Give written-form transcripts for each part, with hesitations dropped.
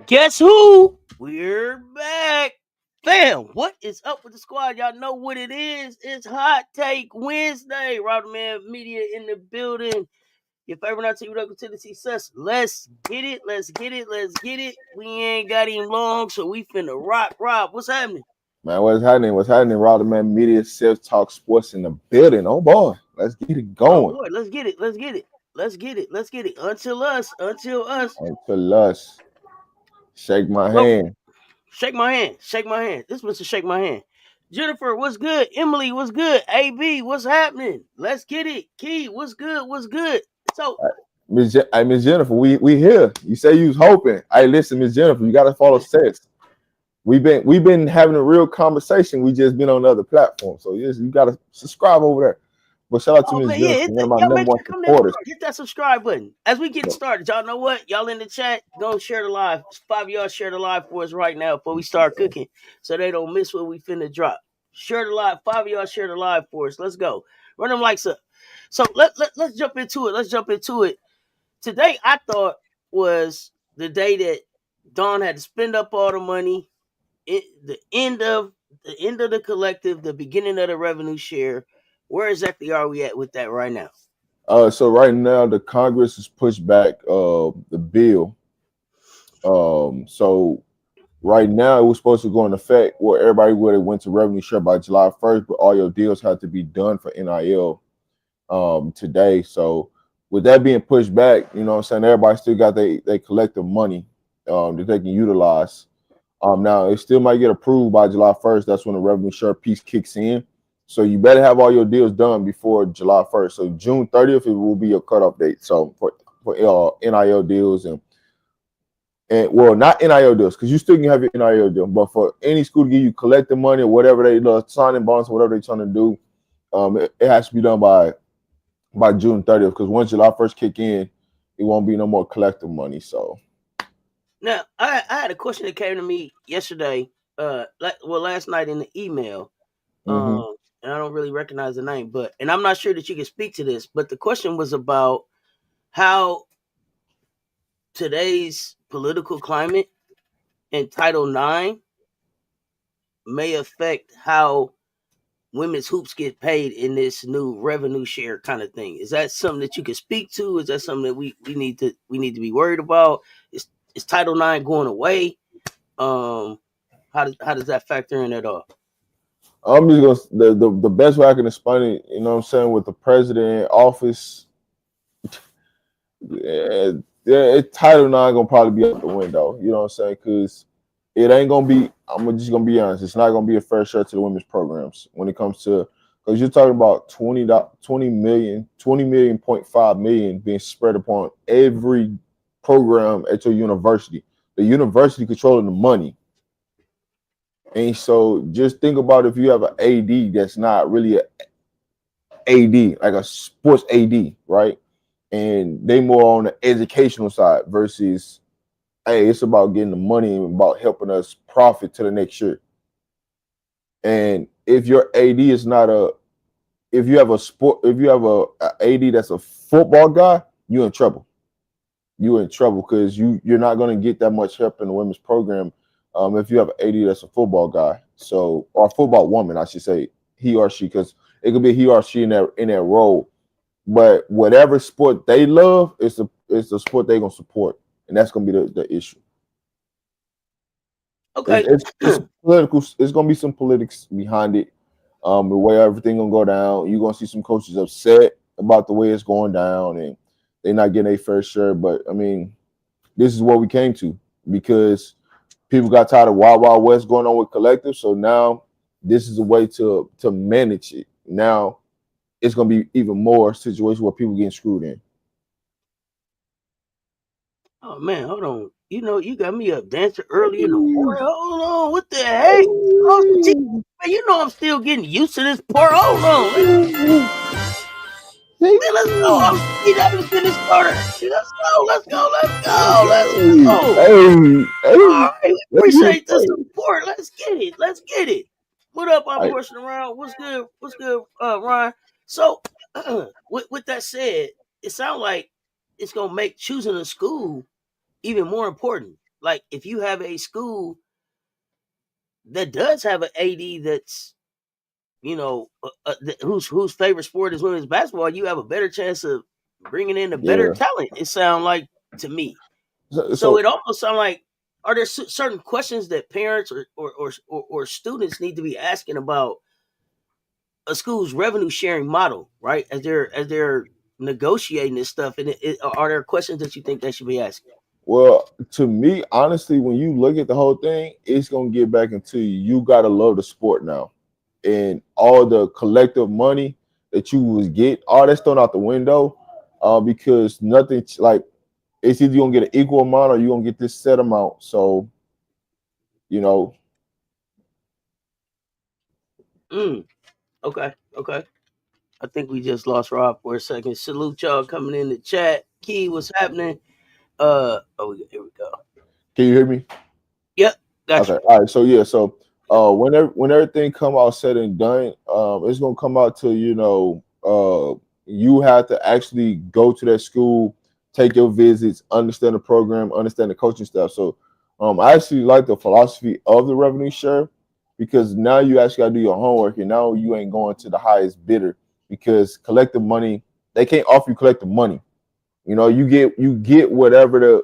Guess who? We're back. Fam, what is up with the squad? Y'all know what it is. It's Hot Take Wednesday. Man Media in the building. Your favorite not team local Tennessee Cess. Let's get it. Let's get it. Let's get it. We ain't got him long, so we finna rock. Rob, what's happening? Man, what's happening? What's happening? Man Media, Cess Talk Sports in the building. Oh boy, let's get it Oh going. boy, let's get it. Let's get it. Let's get it. Let's get it. Until us. Until us. Until us, shake my Well, hand. shake my hand. Shake my hand. This was to shake my hand. Jennifer, what's good? Emily, what's good? AB, what's happening? Let's get it. Key, what's good? What's good? So, Miss Jennifer, we here. You say you was hoping. Hey, listen, Miss Jennifer, you gotta follow Cess. We've been having a real conversation. We just been on the other platform, so you gotta subscribe over there. But shout out to oh Miss man, yeah, Jennifer, one of my y'all number make one sure to come down supporters. and hit that subscribe button. As we get started, y'all know what? Y'all in the chat, go share the live. 5 of y'all share the live for us right now before we start cooking, so they don't miss what we finna drop. Share the live. 5 of y'all share the live for us. Let's go. Run them likes up. So let's jump into it. Let's jump into it. Today I thought was the day that Dawn had to spend up all the money. The end of the collective, the beginning of the revenue share. Where exactly are we at with that right now? So right now the Congress has pushed back the bill. So right now, it was supposed to go in effect where everybody would have went to revenue share by July 1st, but all your deals had to be done for NIL today. So with that being pushed back, you know what I'm saying, everybody still got they collective money that they can utilize. Now, it still might get approved by July 1st. That's when the revenue share piece kicks in. So you better have all your deals done before July 1st. So June 30th, it will be your cutoff date. So for NIL deals and well, not NIL deals, because you still can have your NIL deal, but for any school to give you collective money or whatever they signing bonds or whatever they're trying to do, it has to be done by June 30th. Because once July 1st kick in, it won't be no more collective money. So Now, I had a question that came to me yesterday, last night in the email, mhm. and I don't really recognize the name, and I'm not sure that you can speak to this, but the question was about how today's political climate and Title IX may affect how women's hoops get paid in this new revenue share kind of thing. Is that something that you can speak to? Is that something that we need to be worried about? Is Title IX going away? How does that factor in at all? I'm just gonna the best way I can explain it, you know what I'm saying, with the president in office, yeah, Title IX gonna probably be out the window. You know what I'm saying? Because it ain't gonna be. I'm just gonna be honest. It's not gonna be a fair share to the women's programs when it comes to, because you're talking about 20 million, 20.5 million being spread upon every program at your university. The university controlling the money. And so just think about if you have an AD that's not really a AD, like a sports AD, right? And they more on the educational side versus, hey, it's about getting the money and about helping us profit to the next year. And if your AD is not a, if you have a AD that's a football guy, you're in trouble. You're in trouble because you're not going to get that much help in the women's program if you have an AD that's a football guy. So, or a football woman, I should say, he or she, because it could be he or she in that role. But whatever sport they love, it's the sport they're gonna support, and that's gonna be the issue. Okay. It's political. It's gonna be some politics behind it. The way everything gonna go down, you're gonna see some coaches upset about the way it's going down, and they're not getting a fair share. But I mean, this is what we came to because people got tired of Wild Wild West going on with collective. So now this is a way to manage it. Now it's gonna be even more situations where people getting screwed in. Oh man, hold on. You got me up dancing early in the morning. Hold on, what the heck? Oh, man, I'm still getting used to this part. Hold on, man, let's go. I'm see that was finished starter. Let's go. Let's go. Let's go. Let's go. All right, we Let's get it appreciate the started. support. Let's get it. Let's get it. What up? I'm Hey, horsing around. What's good? What's good, Ryan? So, with that said, it sounds like it's gonna make choosing a school even more important. like if you have a school that does have an AD that's whose favorite sport is women's basketball, you have a better chance of bringing in a better Yeah. talent. It sounds like to me. So, So so it almost sounds like, are there certain questions that parents or students need to be asking about a school's revenue sharing model, right? As they're negotiating this stuff, and are there questions that you think they should be asking? well, to me, honestly, when you look at the whole thing, it's gonna get back into you gotta love the sport now. And all the collective money that you was get, all that's thrown out the window, because nothing like it's either you're gonna get an equal amount or you're gonna get this set amount. So, you know, Mm, okay, okay. I think we just lost Rob for a second. Salute y'all coming in the chat. Key, what's happening? Here we go. can you hear me? Yep, got you. Okay, all right. So yeah, so when everything come out said and done, it's gonna come out to you have to actually go to that school, take your visits, understand the program, understand the coaching stuff. So I actually like the philosophy of the revenue share because now you actually gotta do your homework and now you ain't going to the highest bidder because collective money, they can't offer you collective money. You get whatever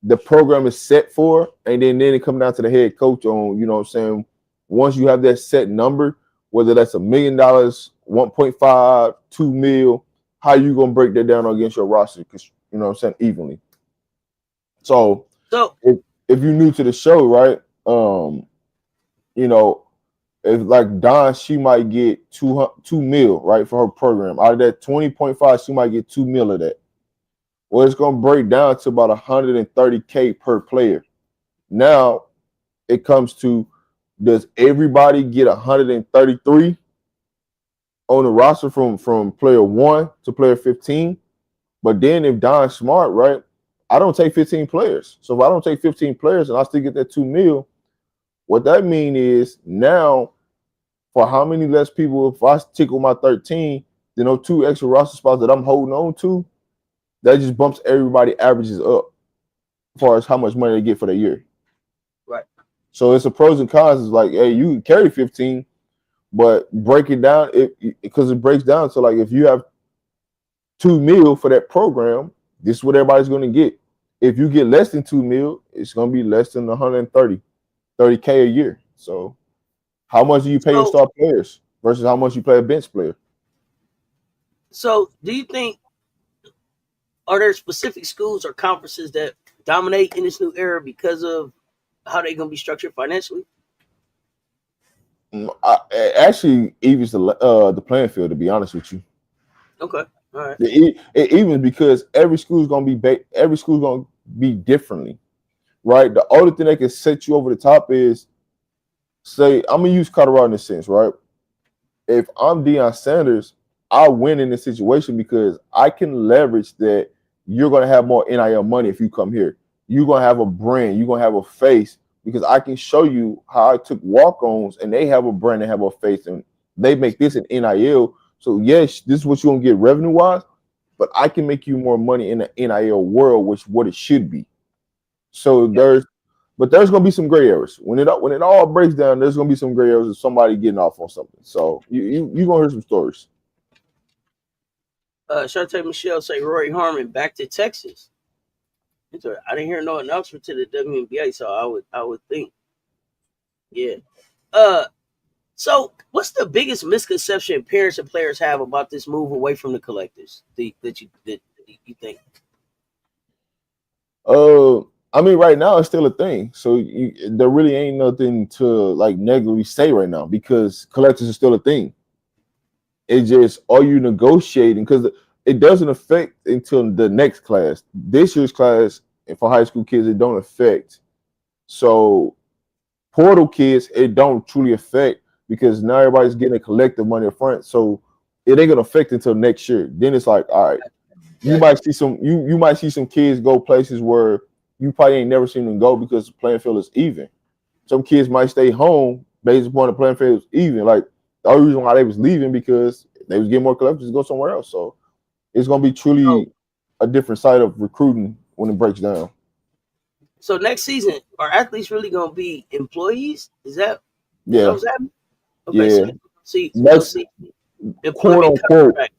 the program is set for, and then it comes down to the head coach on, what I'm saying, once you have that set number, whether that's $1 million, 1.5, 2 mil, how you gonna break that down against your roster? Because what I'm saying, evenly. So So, if you're new to the show, right? You know, if like Don, she might get 2 mil, right, for her program. Out of that 20.5, she might get 2 mil of that. Well, it's gonna break down to about 130K per player. Now it comes to, does everybody get 133 on the roster from player 1 to player 15? But then if Don's smart, right, I don't take 15 players. So if I don't take 15 players and I still get that 2 mil, what that mean is now for how many less people, if I tickle my 13, then those 2 extra roster spots that I'm holding on to, that just bumps everybody averages up as far as how much money they get for the year. right. So it's a pros and cons. It's like, hey, you can carry 15, but break it down because it breaks down. So like if you have 2 mil for that program, this is what everybody's going to get. If you get less than 2 mil, it's going to be less than 30K a year. So how much do you pay your So, star players versus how much you pay a bench player? so do you think, are there specific schools or conferences that dominate in this new era because of how they're going to be structured financially? It actually evens the playing field. To be honest with you, Okay, all right. it evens because every school's going to be differently, right? The only thing that can set you over the top is, say, I'm gonna use Colorado in this sense, right? If I'm Deion Sanders, I win in this situation because I can leverage that you're gonna have more NIL money if you come here. You're gonna have a brand, you're gonna have a face because I can show you how I took walk-ons and they have a brand, they have a face, and they make this an NIL. So yes, this is what you're gonna get revenue-wise, but I can make you more money in the NIL world, which what it should be. So there's gonna be some gray areas when it all breaks down. There's gonna be some gray areas of somebody getting off on something. So you gonna hear some stories. Shante Michelle say Rory Harmon back to Texas. I didn't hear no announcement to the WNBA, so I would think, yeah. Uh, so what's the biggest misconception parents and players have about this move away from the collectives that you think? Uh, I mean, right now it's still a thing. So there really ain't nothing to like negatively say right now because collectors is still a thing. It's just, are you negotiating? Because it doesn't affect until the next class. This year's class, and for high school kids, it don't affect. So portal kids, it don't truly affect because now everybody's getting a collective money up front. So it ain't gonna affect until next year. Then it's like, all right, you Gotcha. might see you might see some kids go places where you probably ain't never seen them go because the playing field is even. Some kids might stay home based upon the playing field is even. Like the only reason why they was leaving because they was getting more collectives to go somewhere else. So it's gonna be So truly a different side of recruiting when it breaks down. So next season, are athletes really gonna be employees? Is that Yeah, what's happening? Okay, so yeah. we're gonna That's see quote employment unquote, contract.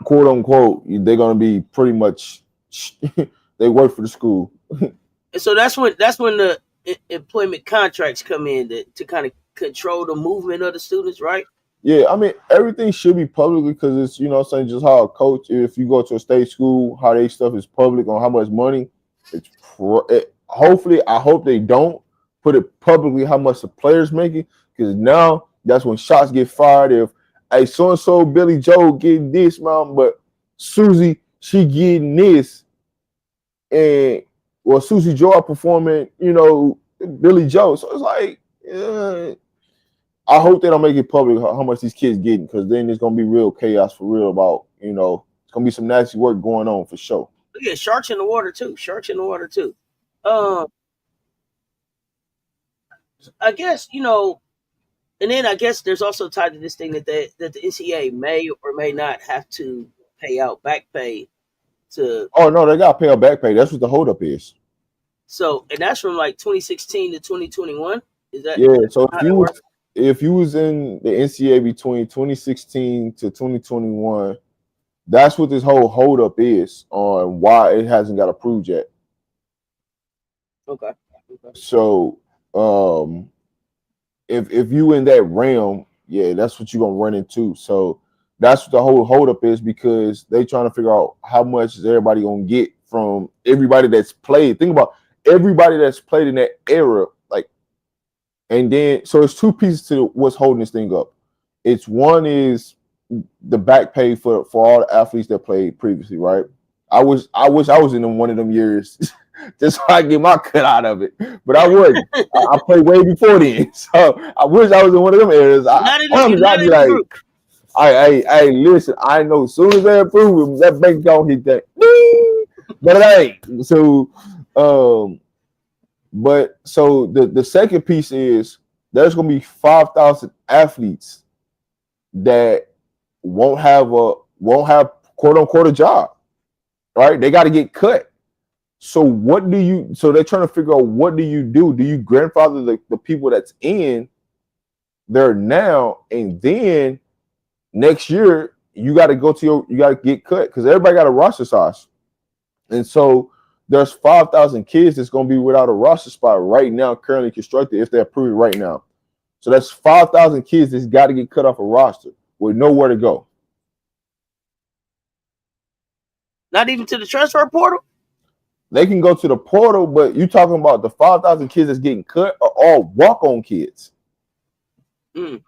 quote unquote. They're gonna be pretty much. They work for the school. And so that's when the employment contracts come in to kind of control the movement of the students, right? Yeah, I mean everything should be public because it's what I'm saying, just how a coach, if you go to a state school, how they stuff is public on how much money. Hopefully I hope they don't put it publicly how much the players making, because now that's when shots get fired. If hey, so and so Billy Joe getting this man, but Susie she getting this, and well Susie Joe are performing, Billy Joe. So it's like I hope they don't make it public how much these kids getting, because then there's gonna be real chaos for real about, it's gonna be some nasty work going on for sure. Yeah, sharks in the water too. Sharks in the water too. Um, I guess and then I guess there's also tied to this thing that the NCAA may or may not have to pay out back pay to. Oh no, they gotta pay a back pay. That's what the holdup is. So and that's from like 2016 to 2021. Is Yeah. that So how that works? if you was in the NCAA between 2016 to 2021, that's what this whole holdup is on why it hasn't got approved yet. Okay. Okay. So if you in that realm, yeah, that's what you're gonna run into. So that's what the whole holdup is, because they trying to figure out how much is everybody gonna get from everybody that's played. Think about everybody that's played in that era, like, and then so it's two pieces to what's holding this thing up. It's one is the back pay for all the athletes that played previously, right? I wish I was in one of them years just so I get my cut out of it. But I wasn't. I played way before then. So I wish I was in one of them areas. I You're promise not I'd be in the like, group. I listen, I know as soon as they approve it, that bank account hit that. Ding! But it ain't. So but so the second piece is there's gonna be 5,000 athletes that won't have quote unquote a job. Right? They got to get cut. So they're trying to figure out, what do you do? Do you grandfather the people that's in there now, and then next year you got to you got to get cut, because everybody got a roster size, and so there's 5,000 kids that's going to be without a roster spot right now, currently constructed, if they're approved right now. So that's 5,000 kids that's got to get cut off a roster with nowhere to go. Not even to the transfer portal. They can go to the portal, but you talking about the 5,000 kids that's getting cut are all walk-on kids. Mm.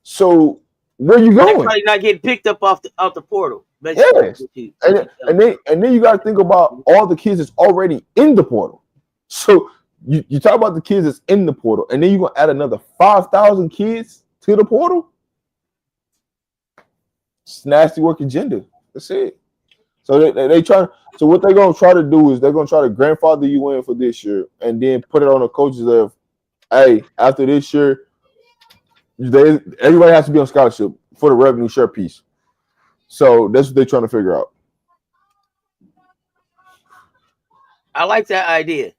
So where you They going? probably not getting picked up off the portal. Basically, Yes. And then you got to think about all the kids that's already in the portal. So you talk about the kids that's in the portal, and then you're gonna add another 5,000 kids to the portal. It's nasty work agenda. That's it. So they try. So what they're gonna try to do is they're gonna try to grandfather you in for this year, and then put it on the coaches of, hey, after this year, everybody has to be on scholarship for the revenue share piece. So that's what they're trying to figure out. I like that idea.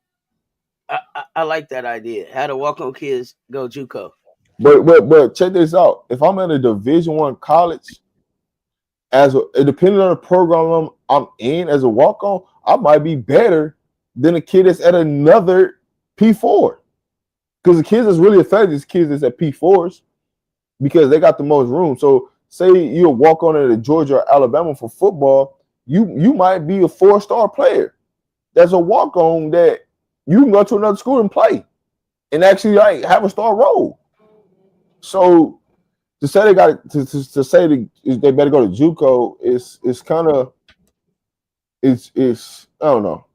I like that idea. How the walk on kids go JUCO. But check this out. If I'm at a Division I college, depending on the program I'm in as a walk on, I might be better than a kid that's at another P4. Because the kids that's really affected is kids that's at P4s, because they got the most room. So say you walk on at a Georgia or Alabama for football, you might be a 4-star player. That's a walk on that you can go to another school and play and actually like have a star role. So to say they got to say they better go to JUCO is kind of it's I don't know,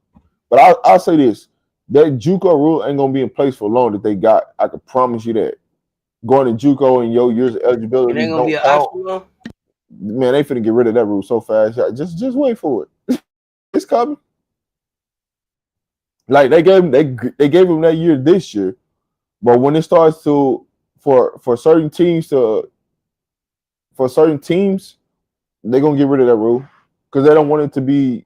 but I'll say this: that JUCO rule ain't gonna be in place for long. That they got, I can promise you that. Going to JUCO and your years of It eligibility ain't gonna be don't an count. option though. Man, they finna get rid of that rule so fast. Just wait for it. It's coming. Like they gave him that year this year, but when it starts to for certain teams they're gonna get rid of that rule because they don't want it to be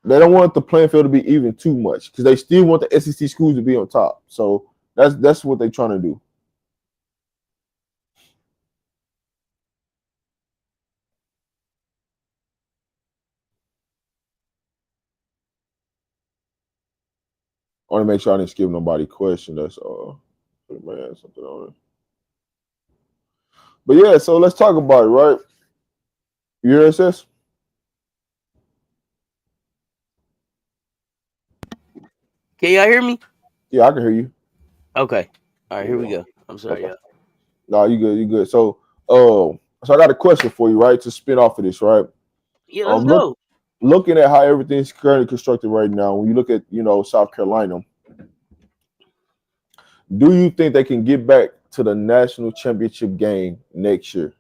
they don't want the playing field to be even too much because they still want the SEC schools to be on top. So that's what they're trying to do. I want to make sure I didn't skip nobody question. That's all. Man, something on it. But yeah, so let's talk about it, right? You hear us? Can y'all hear me? Yeah, I can hear you. Okay. All right, here we Yeah. go. I'm sorry, Okay. y'all. No, you good. You good. So I got a question for you, right? To spin off of this, right? Yeah, let's Look, go. looking at how everything's currently constructed right now. When you look at South Carolina, do you think they can get back to the national championship game next year?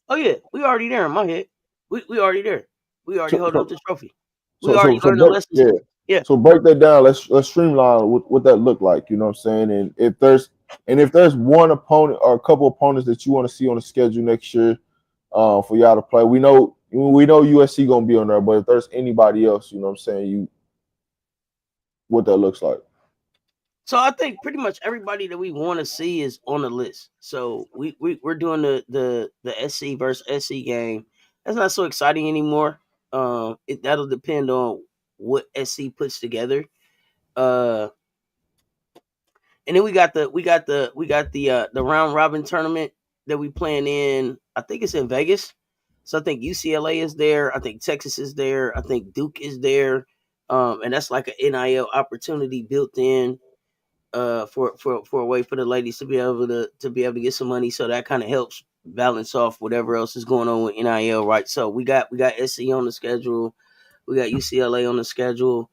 Oh yeah, we already there in my head. We already there. We already So holding up so the trophy. We so so, already so learned the break lessons. yeah. Yeah. So break that down. Let's streamline what that look like. You know what I'm saying? And if there's one opponent or a couple opponents that you want to see on the schedule next year, for y'all to play, we know USC gonna be on there. But if there's anybody else, you know what I'm saying, what that looks like. So I think pretty much everybody that we want to see is on the list. So we're doing the SC versus SC game. That's not so exciting anymore. That'll depend on what SC puts together. Uh, and then we got the round robin tournament that we playing in. I think it's in Vegas. So I think UCLA is there. I think Texas is there. I think Duke is there. And that's like an NIL opportunity built in for a way for the ladies to be able to get some money. So that kind of helps balance off whatever else is going on with NIL, right? So we got SC on the schedule. We got UCLA on the schedule.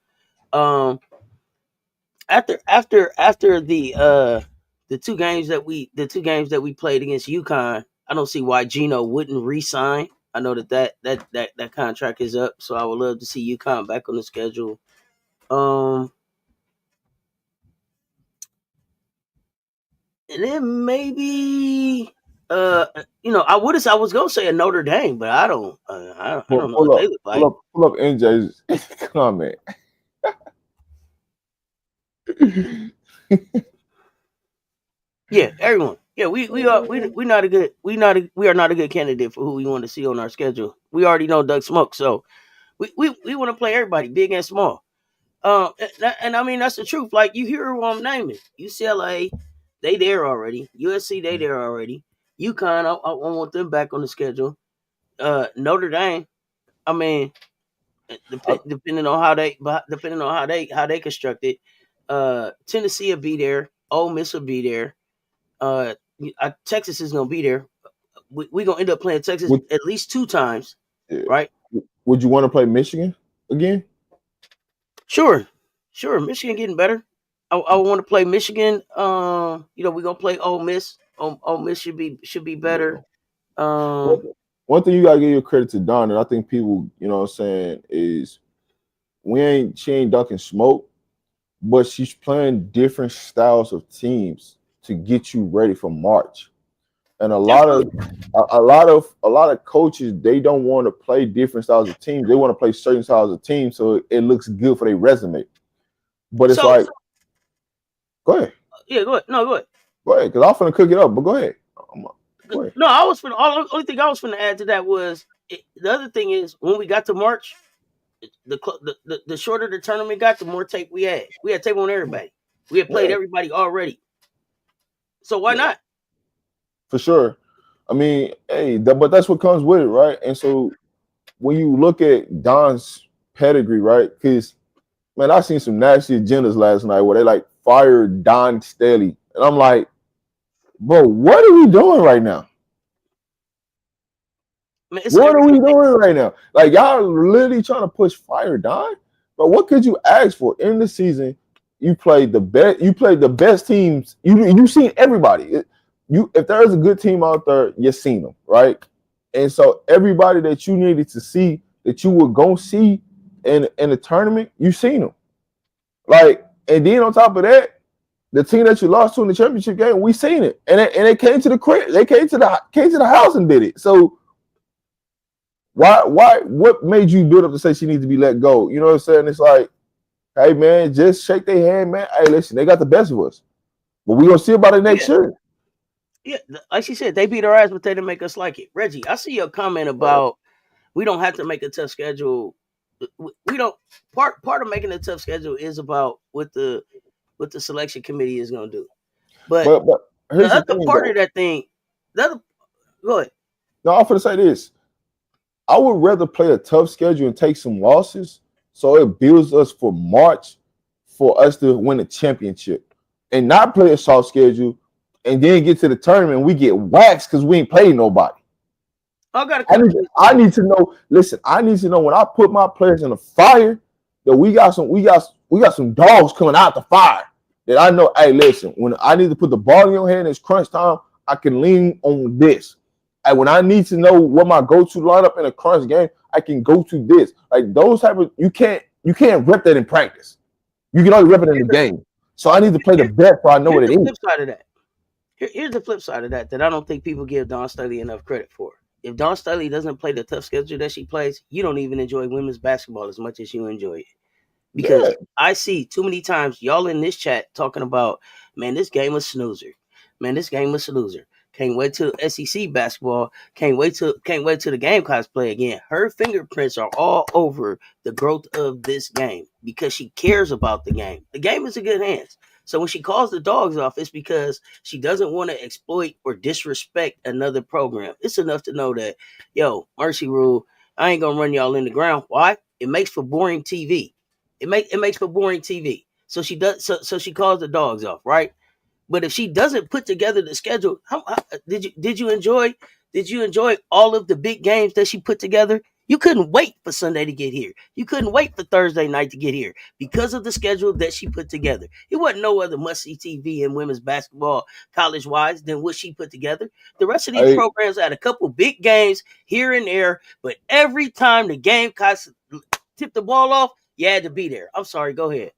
Um, after the two games that we played against UConn, I don't see why Gino wouldn't re-sign. I know that contract is up, so I would love to see UConn back on the schedule. Um, and then maybe I was gonna say a Notre Dame, but I don't know Pull what they up, look pull like. up, pull up NJ's comment. Yeah, everyone. Yeah, we are not a good candidate for who we want to see on our schedule. We already know Doug Smoke, so we want to play everybody, big and small. And I mean that's the truth. Like you hear who I'm naming: UCLA, they there already. USC, they there already. UConn, I want them back on the schedule. Notre Dame, I mean, I, depending on how they construct it. Tennessee will be there. Ole Miss will be there. Uh, Texas is gonna be there. We gonna end up playing Texas would, at least two times, yeah. right? Would you want to play Michigan again? Sure, sure. Michigan getting better. I want to play Michigan. We're gonna play Ole Miss. Ole Miss should be better. One Um, one thing you gotta give your credit to Don, and I think people, what I'm saying, is she ain't ducking smoke, but she's playing different styles of teams to get you ready for March. And a lot of absolutely. a lot of coaches, they don't want to play different styles of teams. They want to play certain styles of teams so it looks good for their resume. But it's So like, go ahead, yeah, go ahead. No, go ahead. because I'm finna cook it up. But go ahead, go ahead. No, I was finna. Only thing I was finna add to that was the other thing is when we got to March, the shorter the tournament got, the more tape we had. We had tape on everybody. We had played Yeah, everybody already. So why yeah, not? for sure. I mean, hey, but that's what comes with it, right? And so when you look at Don's pedigree, right? Because man, I seen some nasty agendas last night where they like fired Don Staley, and I'm like, bro, what are we doing right now? I mean, it's What every are we doing right now? Like y'all are literally trying to push fire, Don. But what could you ask for in the season? You played the best. You played the best teams. You seen everybody. If there is a good team out there, you seen them, right? And so everybody that you needed to see that you were gonna see in the tournament, you seen them. Like, and then on top of that, the team that you lost to in the championship game, we seen it, and it came to the crib. They came to the house and did it. So What made you build up to say she needs to be let go? You know what I'm saying? It's like, hey man, just shake their hand, man. Hey, listen, they got the best of us, but we gonna see about it next year. Yeah, like she said, they beat our ass, but they didn't make us like it. Reggie, I see your comment about we don't have to make a tough schedule. We don't. Part of making a tough schedule is about what the selection committee is going to do. But But the here's the other thing, part of though. that thing, the other, go ahead. No, I'm gonna say this. I would rather play a tough schedule and take some losses, so it builds us for March for us to win a championship, and not play a soft schedule and then get to the tournament and we get waxed because we ain't played nobody. I got a I couple need, of I need to know. Listen, I need to know when I put my players in the fire that we got some dogs coming out the fire. That I know. Hey, listen, when I need to put the ball in your hand, it's crunch time. I can lean on this. And when I need to know what my go-to lineup in a crunch game, I can go to this. Like those type of you can't rep that in practice. You can only rep it in the game. So I need to play the best so I know here's what it the is. flip side of that. Here's the flip side of that I don't think people give Dawn Staley enough credit for. If Dawn Staley doesn't play the tough schedule that she plays, you don't even enjoy women's basketball as much as you enjoy it. Yeah. Because I see too many times y'all in this chat talking about, man, this game was snoozer. Man, this game was snoozer. Can't wait till SEC basketball. Can't wait till the Gamecocks play again. Her fingerprints are all over the growth of this game because she cares about the game. The game is in good hands. So when she calls the dogs off, it's because she doesn't want to exploit or disrespect another program. It's enough to know that, yo, Mercy Rule, I ain't gonna run y'all in the ground. Why? It makes for boring TV. It makes for boring TV. So she does. So she calls the dogs off, right? But if she doesn't put together the schedule, how did you enjoy all of the big games that she put together? You couldn't wait for Sunday to get here. You couldn't wait for Thursday night to get here because of the schedule that she put together. It wasn't no other must see TV in women's basketball, college wise, than what she put together. The rest of these I, programs had a couple big games here and there, but every time the Gamecocks tipped the ball off, you had to be there. I'm sorry. Go ahead.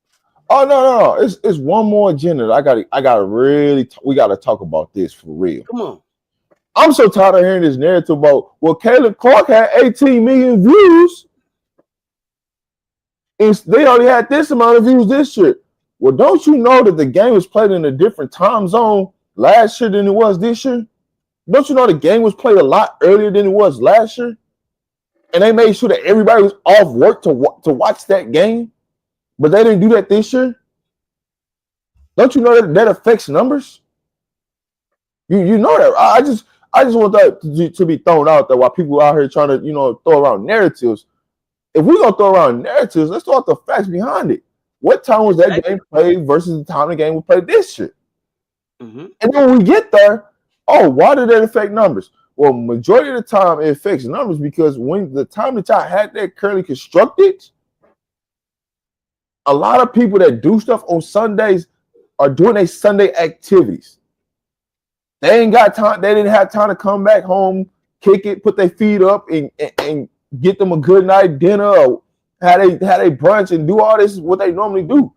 Oh no. It's one more agenda. I gotta really. We gotta talk about this for real. Come on. I'm so tired of hearing this narrative about Caleb Clark had 18 million views, and they already had this amount of views this year. Well, don't you know that the game was played in a different time zone last year than it was this year? Don't you know the game was played a lot earlier than it was last year? And they made sure that everybody was off work to watch that game, but they didn't do that this year. Don't you know that affects numbers? You know that. I just want that to be thrown out there while people out here trying to throw around narratives. If we're gonna throw around narratives, let's throw out the facts behind it. What time was that game played versus the time the game was played this year? Mm-hmm. And then when we get there, oh, why did that affect numbers? Well, majority of the time it affects numbers because when the time that y'all had that currently constructed, a lot of people that do stuff on Sundays are doing their Sunday activities. They ain't got time. They didn't have time to come back home, kick it, put their feet up, and get them a good night dinner or had a brunch and do all this what they normally do.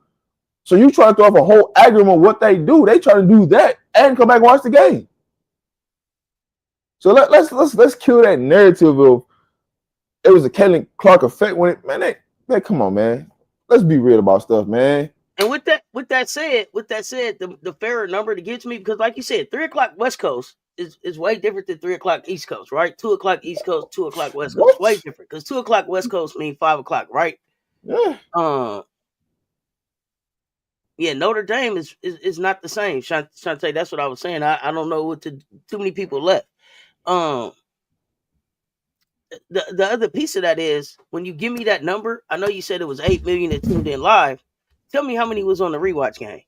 So you try to throw off a whole agreement of what they do. They try to do that and come back and watch the game. So let's kill that narrative of it was a Caitlin Clark effect when it man, come on, man. Let's be real about stuff, man. And with that said, the fairer number to get to me, because like you said, 3 o'clock West Coast is way different than 3 o'clock East Coast, right? 2 o'clock East Coast, 2 o'clock West Coast, What? way different. Because 2 o'clock West Coast mean 5 o'clock, right? Yeah. Yeah, Notre Dame is not the same. Shantae, that's what I was saying. I don't know what too many people left. The other piece of that is when you give me that number, I know you said it was 8 million that tuned in live. Tell me how many was on the rewatch game.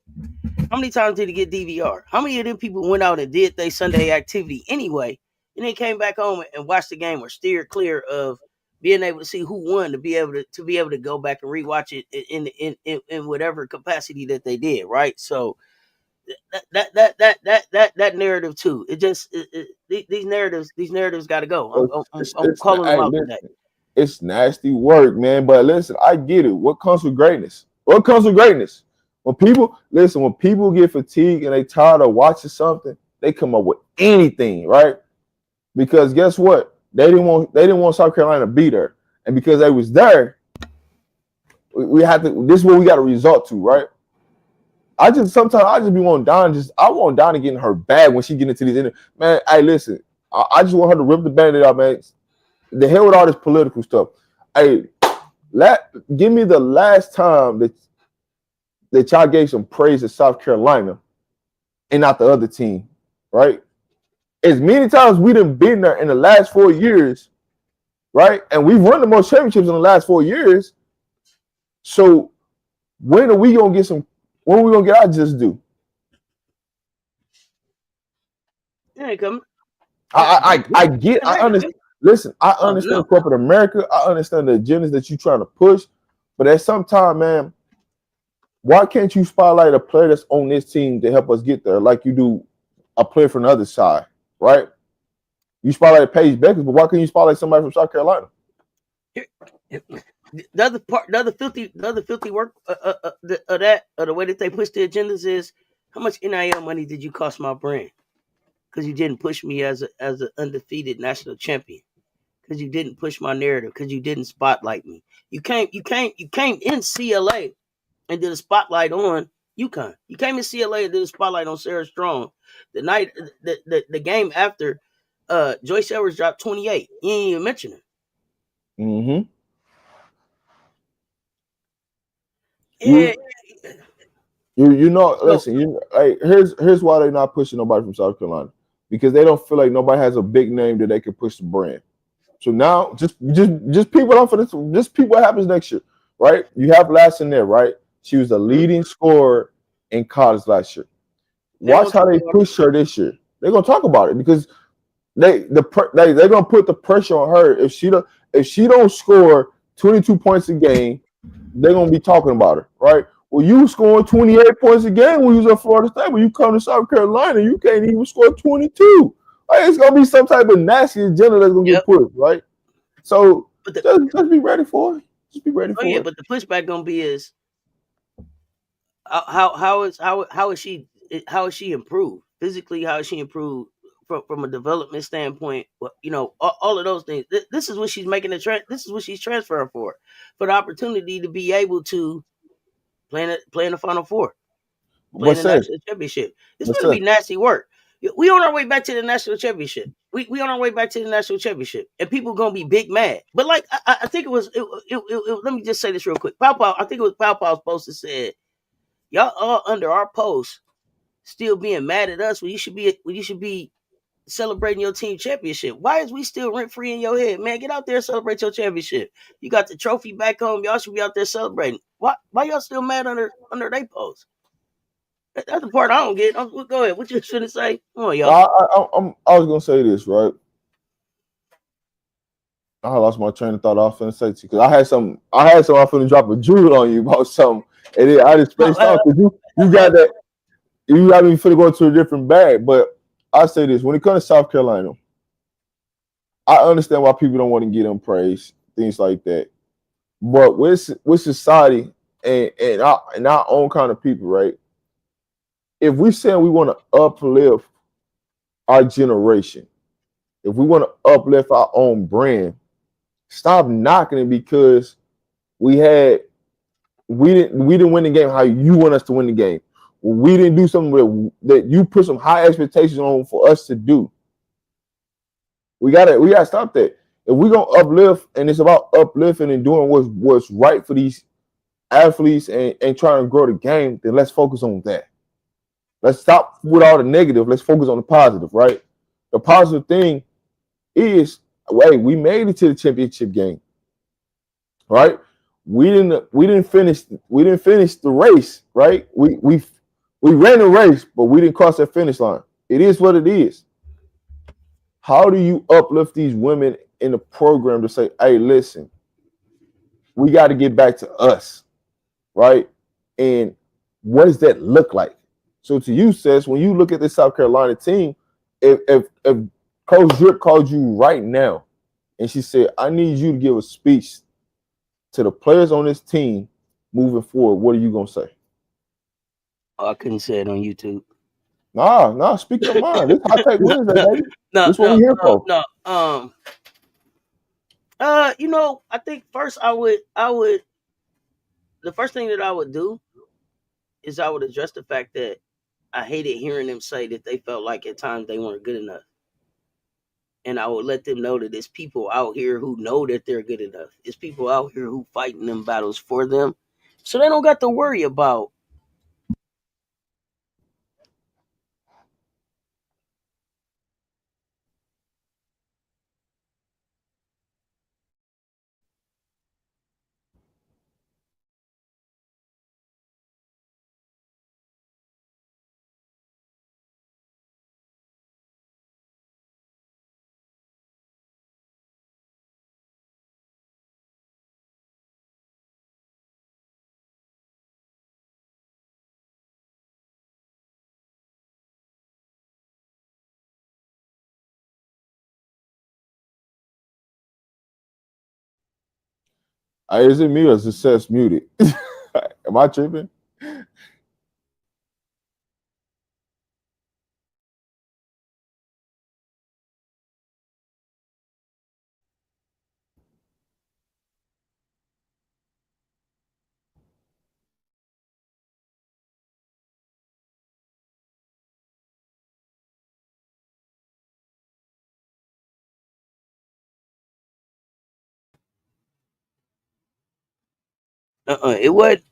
How many times did he get DVR? How many of them people went out and did their Sunday activity anyway, and then came back home and watched the game or steered clear of being able to see who won to be able to go back and rewatch it in whatever capacity that they did, right? So that narrative too. These narratives got to go. I'm calling them Hey, out listen, today. it's nasty work, man. But listen, I get it. What comes with greatness? What comes with greatness? When people get fatigued and they tired of watching something, they come up with anything, right? Because guess what? They didn't want South Carolina to be there, and because they was there, we had to. This is what we got to resort to, right? Sometimes I just be wanting Don. I want Don to get in her bag when she get into these. Man, hey, listen, I just want her to rip the band-aid out, man. The hell with all this political stuff. Hey, give me the last time that y'all gave some praise to South Carolina and not the other team, right? As many times we done been there in the last 4 years, right? And we've won the most championships in the last 4 years. So when are we gonna get some? When are we gonna get our just due? It ain't coming. I understand. Listen, I understand corporate America. I understand the agendas that you're trying to push, but at some time, man, why can't you spotlight a player that's on this team to help us get there, like you do a player from the other side, right? You spotlight Paige Beckers, but why can't you spotlight somebody from South Carolina? The other filthy work of the way that they push the agendas is how much NIL money did you cost my brand? Because you didn't push me as an undefeated national champion. Because you didn't push my narrative. Because you didn't spotlight me. You came in CLA and did a spotlight on UConn. You came in CLA and did a spotlight on Sarah Strong. The night the game after Joyce Edwards dropped 28. You ain't even mention it. Mm-hmm. Yeah. You know, listen, here's why they're not pushing nobody from South Carolina. Because they don't feel like nobody has a big name that they can push the brand. So now just people off of this, just people what happens next year, right? You have Lassen there, right? She was the leading scorer in college last year. Watch how they push her this year. They're gonna talk about it because they're gonna put the pressure on her. If she don't score 22 points a game, they're gonna be talking about her, right? Well, you scoring 28 points a game when you was at Florida State. When you come to South Carolina, you can't even score 22. Like, it's gonna be some type of nasty agenda that's gonna get pushed, right? So just be ready for it. Just be ready for it. But the pushback gonna be is how is she improved physically? How is she improved from a development standpoint? You know, all of those things. This is what she's making this is what she's transferring for the opportunity to be able to play in the Final Four, play in the national championship. It's going to be nasty work. We on our way back to the national championship. We on our way back to the national championship, and people gonna be big mad. But like I think it was. Let me just say this real quick. Pow Pow. I think it was Pow Pow's post that said, "Y'all all under our post, still being mad at us when you should be celebrating your team championship. Why is we still rent free in your head, man? Get out there and celebrate your championship. You got the trophy back home. Y'all should be out there celebrating. Why y'all still mad under their post? That's the part I don't get. Go ahead. What you finna say? Come on, y'all. I was gonna say this, right? I lost my train of thought. I was finna say to you because I had some. I was finna drop a jewel on you about something, and then I just spaced off because you got that. You got me finna go to a different bag. But I say this: when it comes to South Carolina, I understand why people don't want to get them praise, things like that. But with society and our own kind of people, right? If we say we want to uplift our generation, if we want to uplift our own brand, stop knocking it because we didn't win the game how you want us to win the game. We didn't do something that you put some high expectations on for us to do. We gotta stop that. If we're gonna uplift and it's about uplifting and doing what's right for these athletes and trying to grow the game, then let's focus on that. Let's stop with all the negative. Let's focus on the positive, right? The positive thing is, hey, we made it to the championship game, right? We didn't finish the race, right? We ran the race, but we didn't cross that finish line. It is what it is. How do you uplift these women in the program to say, hey, listen, we got to get back to us, right? And what does that look like? So to you, Cess, when you look at this South Carolina team, if Coach Drip called you right now and she said, I need you to give a speech to the players on this team moving forward, what are you going to say? Oh, I couldn't say it on YouTube. Nah, speak your mind. This Hot Take Wednesday, baby. This is what we here for. No. I think first the first thing that I would do is I would address the fact that I hated hearing them say that they felt like at times they weren't good enough. And I would let them know that there's people out here who know that they're good enough. It's people out here who fighting them battles for them. So they don't got to worry about Is it me or is Success muted? Am I tripping?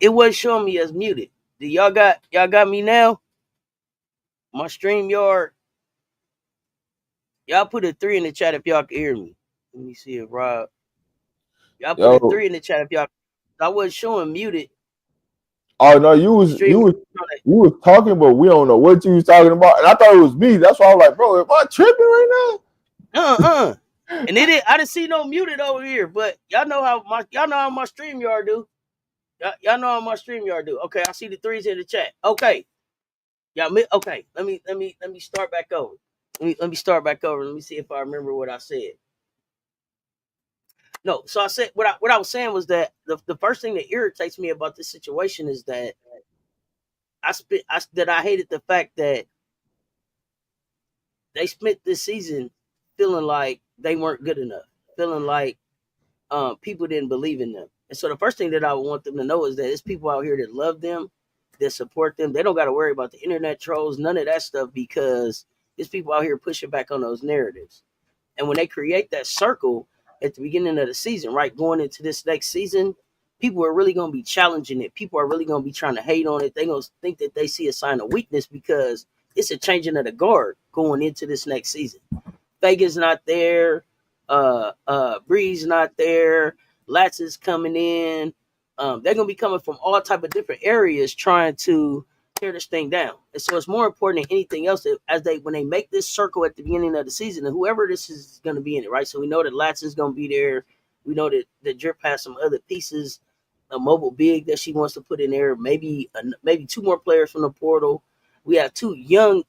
it was showing me as muted. Do y'all got me now? My stream yard. Y'all put a 3 in the chat if y'all can hear me. Let me see if Rob. Y'all put a Yo, 3 in the chat if y'all. I was showing muted. oh no, you was you Stream. was you was talking, but we don't know what you was talking about. And I thought it was me. That's why I was like, bro, am I tripping right Uh. And I didn't see no muted over here, but y'all know how my stream yard do. Y'all know how my stream yard do. Okay, I see the 3s in the chat. Okay, okay. Let me start back over. Let me start back over. Let me see if I remember what I said. No, so I said what I was saying was that the first thing that irritates me about this situation is that I hated the fact that they spent this season feeling like they weren't good enough, feeling like people didn't believe in them. And so the first thing that I want them to know is that there's people out here that love them, that support them. They don't got to worry about the internet trolls, none of that stuff, because there's people out here pushing back on those narratives. And when they create that circle at the beginning of the season, right, going into this next season, people are really going to be challenging it. People are really going to be trying to hate on it. They're going to think that they see a sign of weakness because it's a changing of the guard going into this next season. Vegas not there. Breeze not there. Lats is coming in. They're gonna be coming from all type of different areas trying to tear this thing down. And so it's more important than anything else that when they make this circle at the beginning of the season, and whoever this is gonna be in it, right? So we know that Lats is gonna be there. We know that Drip has some other pieces, a mobile big that she wants to put in there. Maybe 2 more players from the portal. We have two young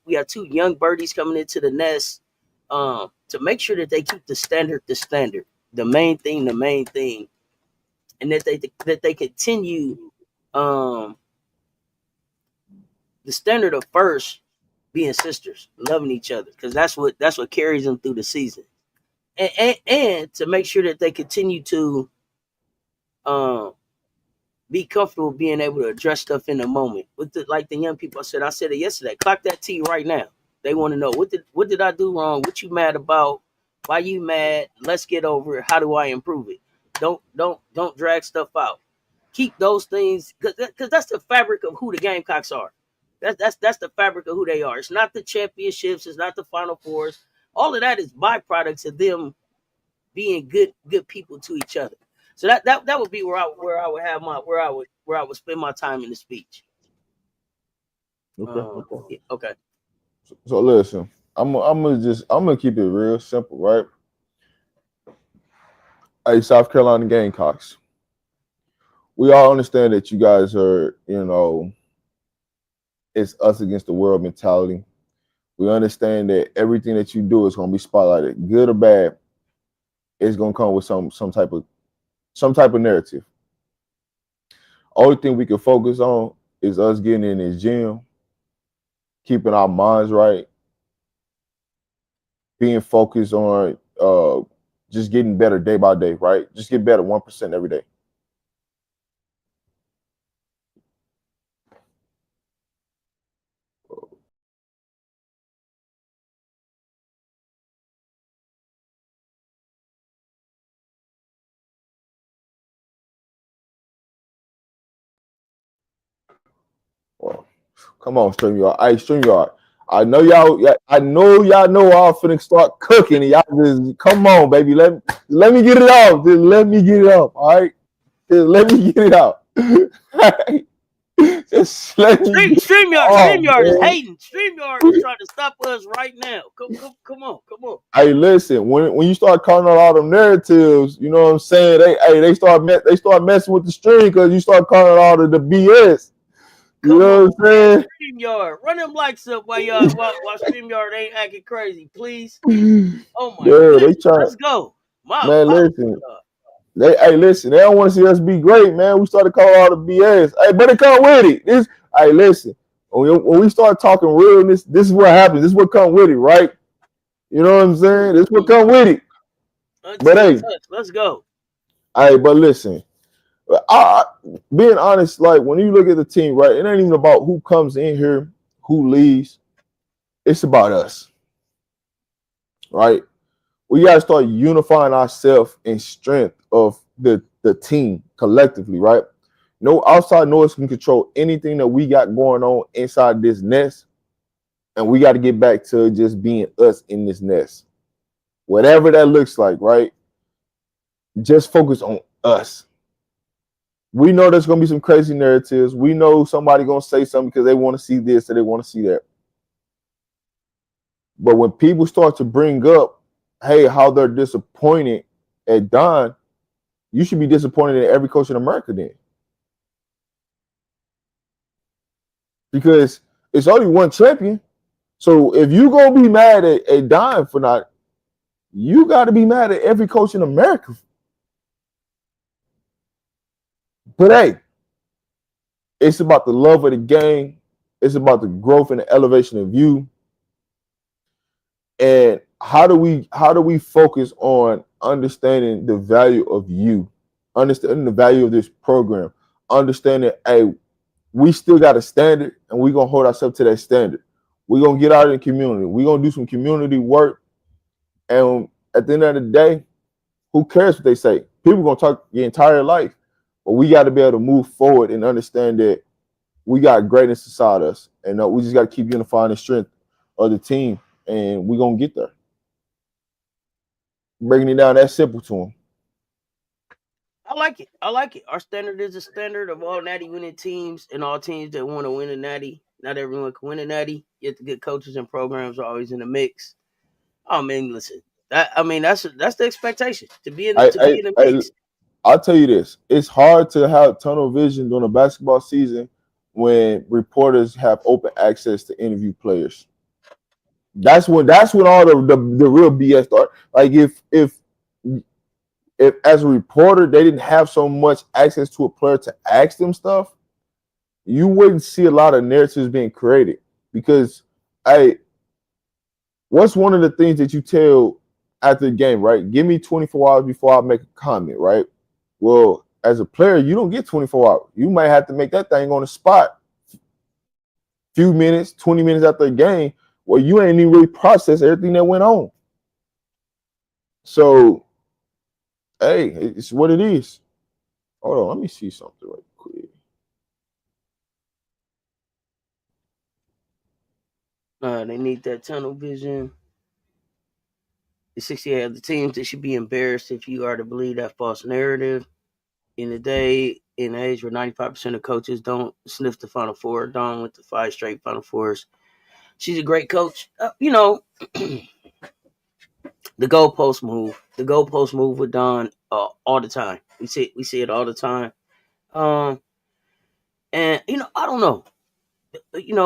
birdies coming into the nest, to make sure that they keep the standard, the main thing, and that they continue um, the standard of first being sisters, loving each other, because that's what carries them through the season, and to make sure that they continue to um, be comfortable being able to address stuff in the moment. Like the young people I said it yesterday. Clock that T right now. They want to know what did I do wrong? What you mad about? Why you mad? Let's get over it. How do I improve it? Don't drag stuff out. Keep those things, because that's the fabric of who the Gamecocks are. That's the fabric of who they are. It's not the championships. It's not the Final Fours. All of that is byproducts of them being good people to each other. So that would be where I would have my where I would spend my time in the speech. now? Okay. Yeah, okay. So listen, I'm gonna keep it real simple, right? Hey, South Carolina Gamecocks. We all understand that you guys are, it's us against the world mentality. We understand that everything that you do is gonna be spotlighted, good or bad. It's gonna come with some type of narrative. Only thing we can focus on is us getting in this gym, keeping our minds right, being focused on just getting better day by day, right? Just get better 1% every day. Well, come on, StreamYard. Hey, StreamYard. I know y'all. I know y'all know I'm finna start cooking. And y'all just come on, baby. Let me get it off. Just let me get it off. All right. Just let me get it out. Just let me get it off, StreamYard is man. hating. StreamYard is trying to stop us right now. Come on, come on. Hey, listen. When you start calling out all them narratives, you know what I'm saying? They start messing with the stream because you start calling out all of the BS. You Come know on, what I'm man. saying? StreamYard. Run them likes up while StreamYard ain't acting crazy, please. Oh my Yeah, they goodness. try. Let's go. My Man, listen. apologies. Listen. They don't want to see us be great, man. We started calling all the BS. Hey, but it come with it. Hey, listen. When we start talking realness, this is what happens. This is what come with it, right? You know what I'm saying? This is what come with it. But Auntie and hey, touch. Let's go. but listen. I, being honest, like when you look at the team, right? It ain't even about who comes in here, who leaves. It's about us, right? We got to start unifying ourselves in strength of the team collectively, right? No outside noise can control anything that we got going on inside this nest, and we got to get back to just being us in this nest, whatever that looks like, right? Just focus on us. We know there's gonna be some crazy narratives. We know somebody gonna say something because they want to see this or they want to see that. But when people start to bring up, hey, how they're disappointed at Don, you should be disappointed in every coach in America then. Because it's only one champion. So if you gonna be mad at Don for not, you gotta be mad at every coach in America. But hey, it's about the love of the game. It's about the growth and the elevation of you. And how do we focus on understanding the value of you, understanding the value of this program, understanding, hey, we still got a standard and we're gonna hold ourselves to that standard. We're gonna get out in the community. We're gonna do some community work. And at the end of the day, who cares what they say? People gonna talk your entire life. But we got to be able to move forward and understand that we got greatness inside us. And we just got to keep unifying the strength of the team. And we're gonna get there. Breaking it down that simple to them. I like it. I like it. Our standard is a standard of all natty winning teams and all teams that want to win a natty. Not everyone can win a natty, yet the good coaches and programs are always in the mix. Oh man, listen. That's the expectation I, to be I, in the I, mix. I'll tell you this: it's hard to have tunnel vision during a basketball season when reporters have open access to interview players. That's when all the real BS start. Like if as a reporter they didn't have so much access to a player to ask them stuff, you wouldn't see a lot of narratives being created. Because I what's one of the things that you tell after the game, right? Give me 24 hours before I make a comment, right? Well, as a player, you don't get 24 hours. You might have to make that thing on the spot, few minutes, 20 minutes after the game, where you ain't even really process everything that went on. So, hey, it's what it is. Hold on, let me see something right quick. They need that tunnel vision. The 68 other teams that should be embarrassed if you are to believe that false narrative. In the day, in an age where 95% of coaches don't sniff the Final Four, Dawn went to 5 straight Final Fours. She's a great coach. The goalpost move. The goalpost move with Don all the time. We see it all the time. Um, and I don't know. In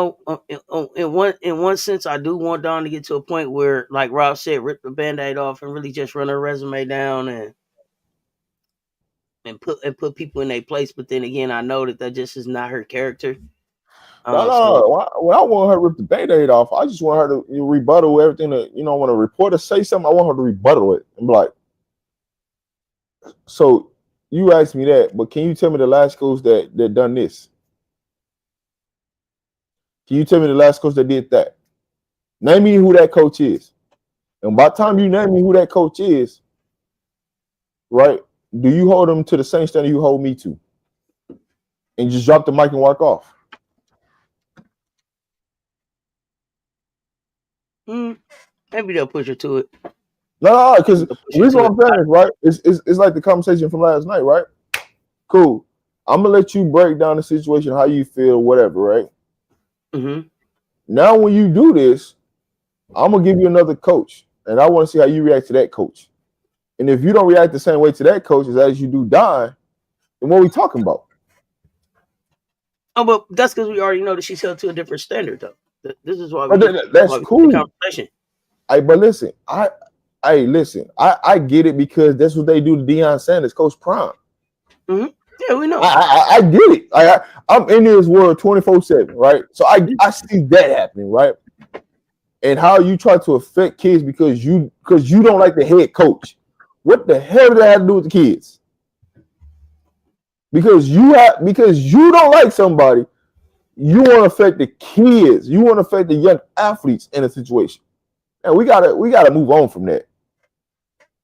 one sense, I do want Don to get to a point where, like Rob said, rip the Band-Aid off and really just run her resume down and put people in their place. But then again, I know that just is not her character. No, So no. Well, I want her to rip the Band-Aid off. I just want her to rebuttal everything that, when a reporter say something, I want her to rebuttal it and be like, So you asked me that, but can you tell me the last coach that done this? Can you tell me the last coach that did that? Name me who that coach is. And by the time you name me who that coach is, right? Do you hold them to the same standard you hold me to? And just drop the mic and walk off? Maybe they'll push her to it. No, because the reason I'm saying is, right, it's like the conversation from last night, right? Cool. I'm gonna let you break down the situation, how you feel, whatever, right? Mm-hmm. Now, when you do this, I'm gonna give you another coach, and I want to see how you react to that coach. And if you don't react the same way to that coach as you do Don, then what are we talking about? Oh, but that's because we already know that she's held to a different standard, though. This is why that's cool. The conversation. But listen, I get it because that's what they do to Deion Sanders, Coach Prime. Mm-hmm. Yeah, we know. I get it. I'm in this world 24/7, right? So I see that happening, right? And how you try to affect kids because you don't like the head coach. What the hell does that have to do with the kids? Because you don't like somebody, you want to affect the kids. You want to affect the young athletes in a situation. And we gotta move on from that.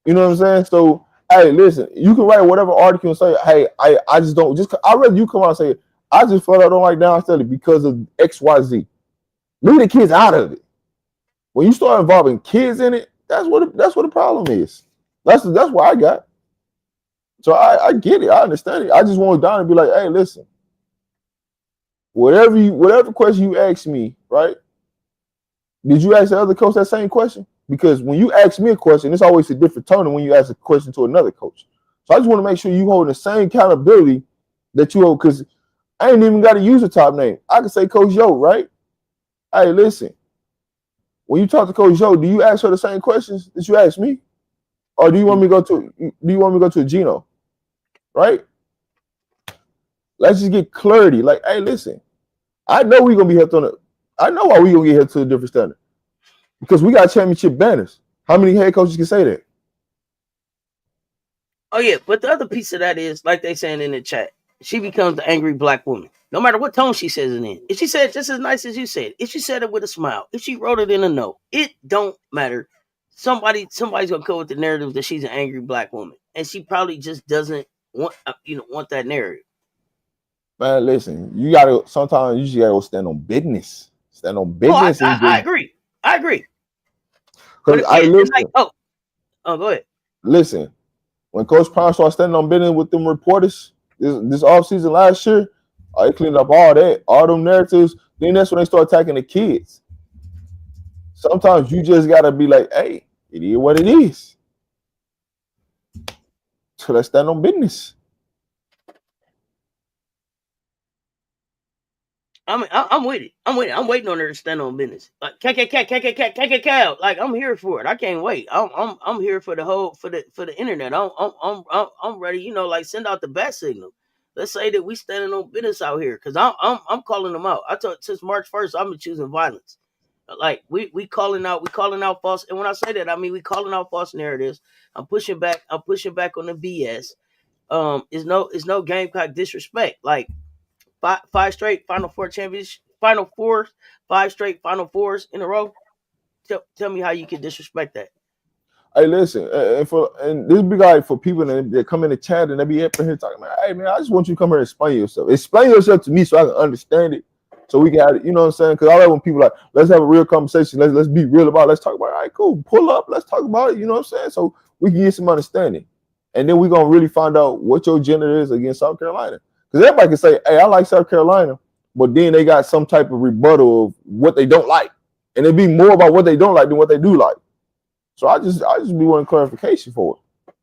You know what I'm saying? So, hey, listen, you can write whatever article and say, hey, I just don't, just I'd rather you come out and say, I just felt I don't like Down Study because of XYZ. Leave the kids out of it. When you start involving kids in it, that's what the problem is. That's what I got. So I get it. I understand it. I just want Don to be like, hey, listen, whatever question you ask me, right? Did you ask the other coach that same question? Because when you ask me a question, it's always a different tone than when you ask a question to another coach. So I just want to make sure you hold the same accountability that you hold, because I ain't even got to use a top name. I can say Coach Yo, right? Hey, listen, when you talk to Coach Yo, do you ask her the same questions that you ask me? Or do you want me to go to a Gino? Right? Let's just get clarity. Like, hey, listen, I know we're gonna be held on it. I know why we're gonna get held to a different standard. Because we got championship banners. How many head coaches can say that? Oh yeah, but the other piece of that is, like they saying in the chat, she becomes the angry black woman. No matter what tone she says it in. If she said it just as nice as you said, if she said it with a smile, if she wrote it in a note, it don't matter. Somebody's gonna come with the narrative that she's an angry black woman, and she probably just doesn't want that narrative. Man, listen, you gotta sometimes you just gotta go stand on business. Stand on business. Oh, I agree. I agree. Because listen. Go ahead. Listen, when Coach Prime started standing on business with them reporters this offseason last year, he cleaned up all them narratives. Then that's when they start attacking the kids. Sometimes you just gotta be like, hey, it is what it is. So let's stand on business. I'm with it. I'm waiting on her to stand on business. Like like I'm here for it. I can't wait. I'm here for the internet. I'm ready. Like send out the bat signal. Let's say that we standing on business out here, because I'm calling them out. I told since March 1st I've been choosing violence. Like we calling out false. And when I say that, I mean we calling out false narratives. I'm pushing back on the BS. Is no Gamecock disrespect. Like five straight Final Four champions, Final Fours, 5 straight Final Fours in a row. Tell me how you can disrespect that. Hey, listen, and this be like for people that come in the chat and they be up here talking about, hey man, I just want you to come here and explain yourself. Explain yourself to me so I can understand it. So we can have, you know what I'm saying? Because I like when people like, let's have a real conversation. Let's be real about it. Let's talk about it. All right, cool. Pull up. Let's talk about it. You know what I'm saying? So we can get some understanding. And then we're going to really find out what your agenda is against South Carolina. Because everybody can say, hey, I like South Carolina, but then they got some type of rebuttal of what they don't like. And it'd be more about what they don't like than what they do like. So I just be wanting clarification for it.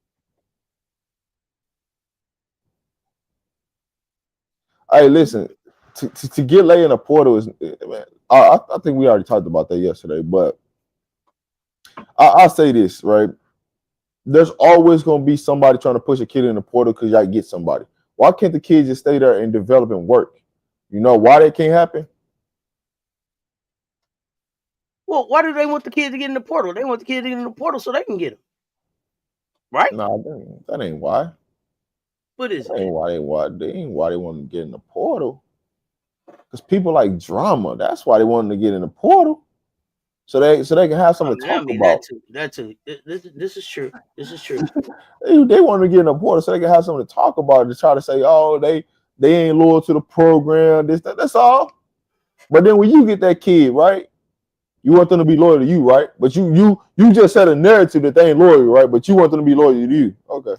Hey, listen, to get lay in a portal is, man, I think we already talked about that yesterday, but I'll say this, right? There's always going to be somebody trying to push a kid in the portal because y'all get somebody. Why can't the kids just stay there and develop and work? You know why that can't happen? Well, why do they want the kids to get in the portal? They want the kids to get in the portal so they can get them. right? Nah, that ain't why. What is That it? ain't why they want. They ain't why they want to get in the portal. Because people like drama. That's why they wanted to get in the portal. So they can have I something to mean, I talk mean that about. too. That too. This is true. This is true. They want to get in the portal so they can have something to talk about to try to say, oh, they ain't loyal to the program. That's all. But then when you get that kid, right? You want them to be loyal to you, right? But you just set a narrative that they ain't loyal, right? But you want them to be loyal to you. Okay.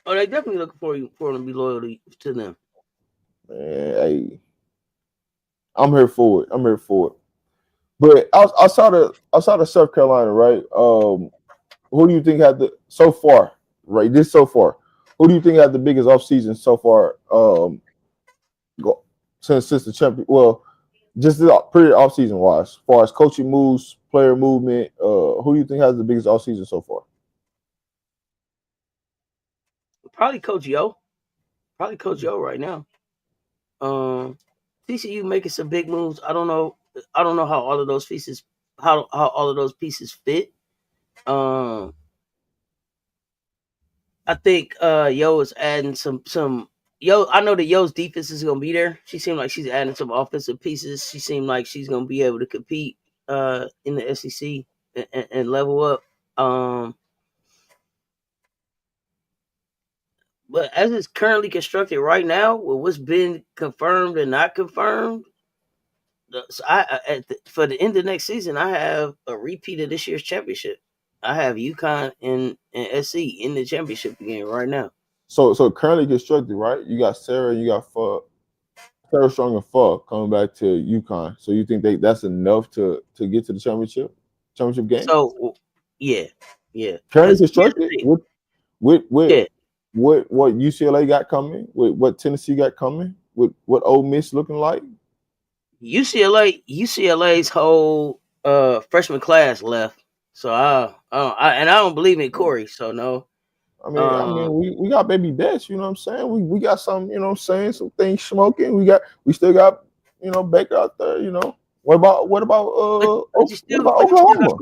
Oh, they definitely looking for them to be loyal to them. Man, hey, I'm here for it. I'm here for it. But outside of South Carolina, right? Who do you think had the so far, right? This so far, who do you think had the biggest offseason so far? Go, since the champion. Well, just the period offseason wise, as far as coaching moves, player movement. Who do you think has the biggest offseason so far? Probably Coach Yo. Probably Coach Yo right now. Um, TCU making some big moves. I don't know. I don't know how all of those pieces how all of those pieces fit. Um, I think Yo is adding some. Yo, I know that Yo's defense is gonna be there. She seemed like she's adding some offensive pieces. She seemed like she's gonna be able to compete in the SEC and level up. Um, but as it's currently constructed right now, with what's been confirmed and not confirmed, so for the end of next season, I have a repeat of this year's championship. I have UConn and SC in the championship again right now. So currently constructed, right? You got Sarah, you got Sarah Strong and Fuck coming back to UConn. So you think that's enough to get to the championship game? So yeah, yeah. Currently Because here's the constructed thing. with Yeah, what UCLA got coming, with what Tennessee got coming, with what Ole Miss looking like. UCLA's whole freshman class left. So I don't believe in Corey. So no. I mean, we got baby Desh, you know what I'm saying? We got some, you know what I'm saying, some things smoking. We still got, Baker out there, But What about Oklahoma?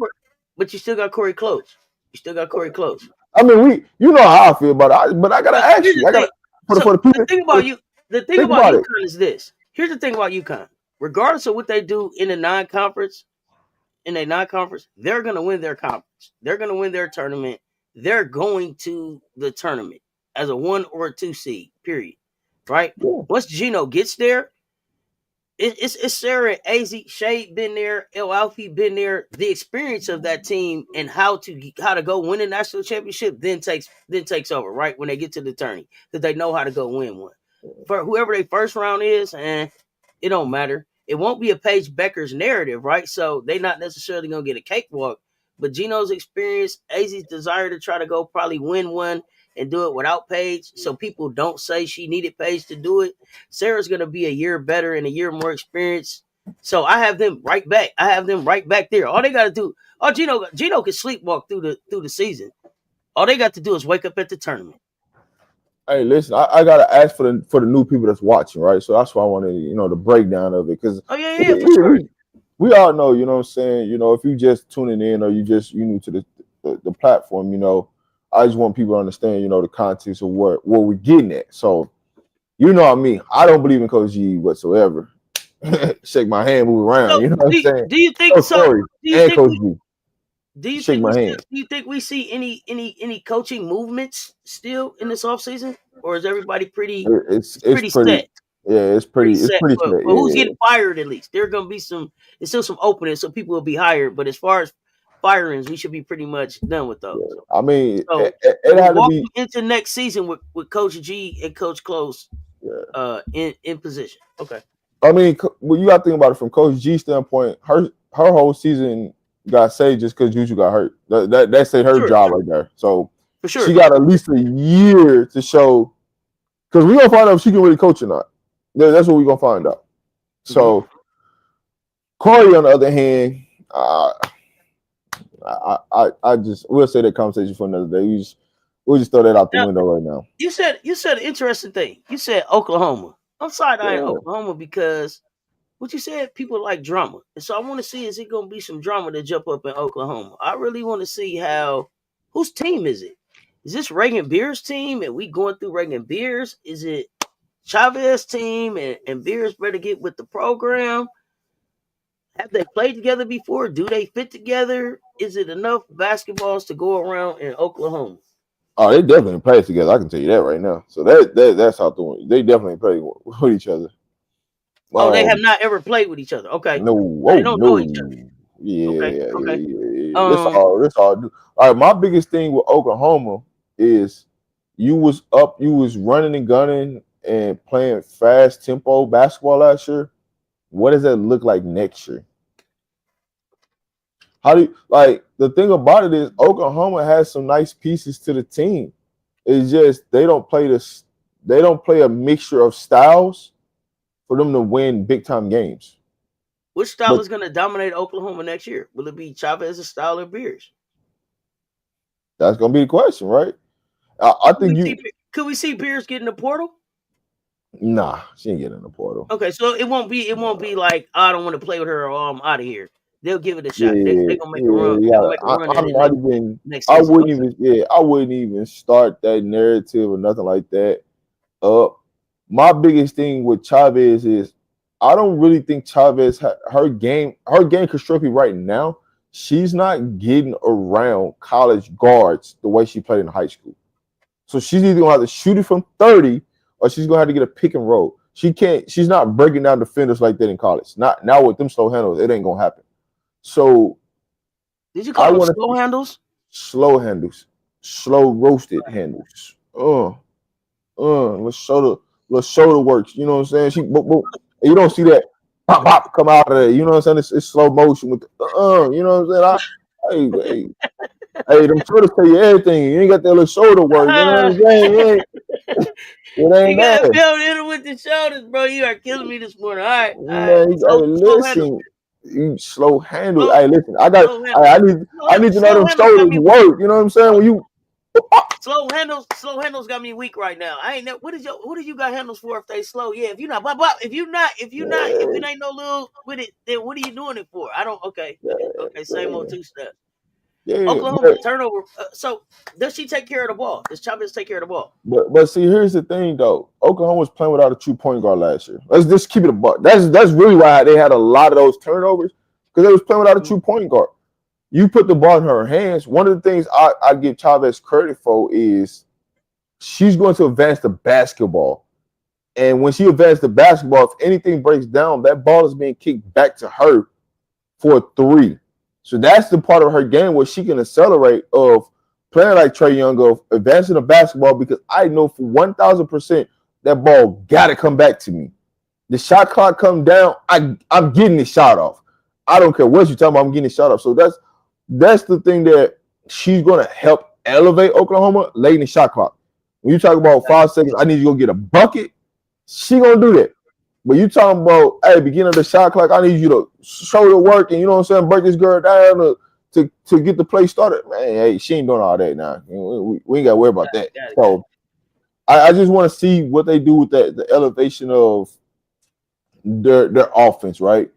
But you still got Corey Close. You still got Corey Close. I mean, you know how I feel about it, but I gotta But ask here's you. the I thing. gotta So for the people. the thing Think about about it. UConn is this. Here's the thing about UConn. Regardless of what they do in a non-conference, they're gonna win their conference. They're gonna win their tournament. They're going to the tournament as a 1 or 2 seed. Period. Right. Yeah. Once Gino gets there, it's Sarah and Az Shade been there, El Alfie been there. The experience of that team and how to go win a national championship then takes over right when they get to the tourney because they know how to go win one. For whoever their first round is, and it don't matter. It won't be a Paige Becker's narrative, right? So they not necessarily gonna get a cakewalk. But Gino's experience, Az's desire to try to go probably win one and do it without Paige, so people don't say she needed Paige to do it. Sarah's gonna be a year better and a year more experienced. So I have them right back. I have them right back there. All they gotta do, Gino can sleepwalk through the season. All they got to do is wake up at the tournament. Hey, listen, I gotta ask for the new people that's watching, right? So that's why I wanted, the breakdown of it, because Oh yeah, yeah, we, for sure. we, we all know, you know what I'm saying. If you just tuning in or you new to the platform, I just want people to understand, the context of what we're getting at. So you know what I mean. I don't believe in Coach G whatsoever. Shake my hand, move around. So You know what I'm saying? do you think So so? Corey Do you and think Coach we G, do you shake think we my still hand. do you think we see any coaching movements still in this offseason? Or is everybody pretty It's it's it's pretty pretty, set? yeah, it's Pretty pretty, it's set. pretty But, set. but who's Yeah, getting fired at least? There are gonna be there's still some openings, so people will be hired. But as far as firings, we should be pretty much done with those. yeah. I mean, So it we're had to walking be. into next season with Coach G and Coach Close Yeah. in position. Okay. I mean, well, you got to think about it from Coach G standpoint. Her whole season got saved just because Juju got hurt. That saved her Sure. job right there. So For she sure. got at least a year to show, because we're gonna find out if she can really coach or not. That's what we're gonna find out. Hmm. So Corey, on the other hand, I just we'll say that conversation for another day. We'll just throw that out the Now window right now. you said an interesting thing. You said Oklahoma. I'm side eyeing Yeah, Oklahoma because what you said, people like drama. And so I want to see, is it going to be some drama to jump up in Oklahoma? I really want to see whose team is it? Is this Reagan Beers team and we going through Reagan Beers? Is it Chavez team and Beers better get with the program? Have they played together before? Do they fit together? Is it enough basketballs to go around in Oklahoma? Oh, they definitely play together. I can tell you that right now. So that's how they definitely play with each other. Oh, they have not ever played with each other. Okay. No, So they oh don't know each no, other. Okay. yeah, yeah, Okay. yeah, yeah. This Um, all, this all. All right, my biggest thing with Oklahoma is you was running and gunning and playing fast tempo basketball last year. What does that look like next year? How do you like the thing about it is Oklahoma has some nice pieces to the team. It's just they don't play this. They don't play a mixture of styles for them to win big time games. which style But is going to dominate Oklahoma next year? Will it be Chavez's style or Beers? that's gonna be the question, right? I Could we think see, you. could we see Beers get in the portal? Nah, she ain't getting in the portal. Okay, so it won't be like, oh, I don't want to play with her or I'm out of here. They'll give it a shot. Yeah, They're gonna make a yeah, run. They're yeah. gonna make a run at I'm it not even. next I season. wouldn't Okay. even. Yeah, I wouldn't even start that narrative or nothing like that. My biggest thing with Chavez is I don't really think Chavez her game constructed right now. She's not getting around college guards the way she played in high school. So she's either gonna have to shoot it from 30 or she's gonna have to get a pick and roll. She can't. She's not breaking down defenders like that in college. Not now with them slow handles. It ain't gonna happen. So Did you I call them want to slow see handles? slow handles, slow roasted handles. Let's show the works. You know what I'm saying? You don't see that pop pop come out of there. You know what I'm saying? It's slow motion with you know what I'm saying? Hey, them shoulders tell you everything. You ain't got that little shoulder work. You know what Uh, I'm saying? It you ain't got to there. build in with the shoulders, bro. You are killing me this morning. All right. Man, Slow, hey, slow handles, listen, you slow handle. slow, Hey, listen, slow handles. I need to know Slow them handles got shoulders me weak. work. You know what I'm saying? When you Slow handles got me weak right now. I ain't know what do you got handles for if they slow? Yeah, if you're not, but if it ain't no little with it, then what are you doing it for? I don't. Okay, okay, same old two step. yeah, Oklahoma turnover. So does she take care of the ball? Does Chavez take care of the ball? but see, here's the thing though. Oklahoma was playing without a true point guard last year. Let's just keep it a buck. That's really why they had a lot of those turnovers because they was playing without a true point guard. You put the ball in her hands. One of the things I give Chavez credit for is she's going to advance the basketball. And when she advances the basketball, if anything breaks down, that ball is being kicked back to her for a three. So that's the part of her game where she can accelerate of playing like Trae Young, of advancing the basketball, because I know for 1,000% that ball got to come back to me. The shot clock come down, I'm getting the shot off. I don't care what you're talking about, I'm getting the shot off. So that's the thing that she's going to help elevate Oklahoma late in the shot clock. When you talk about 5 seconds, I need you to go get a bucket. She gonna do that. But you talking about, hey, beginning of the shot clock, I need you to show the work and you know what I'm saying, break this girl down to get the play started. Man, hey, she ain't doing all that now. We ain't got to worry about that. Got it. So I just want to see what they do with that, the elevation of their offense, right?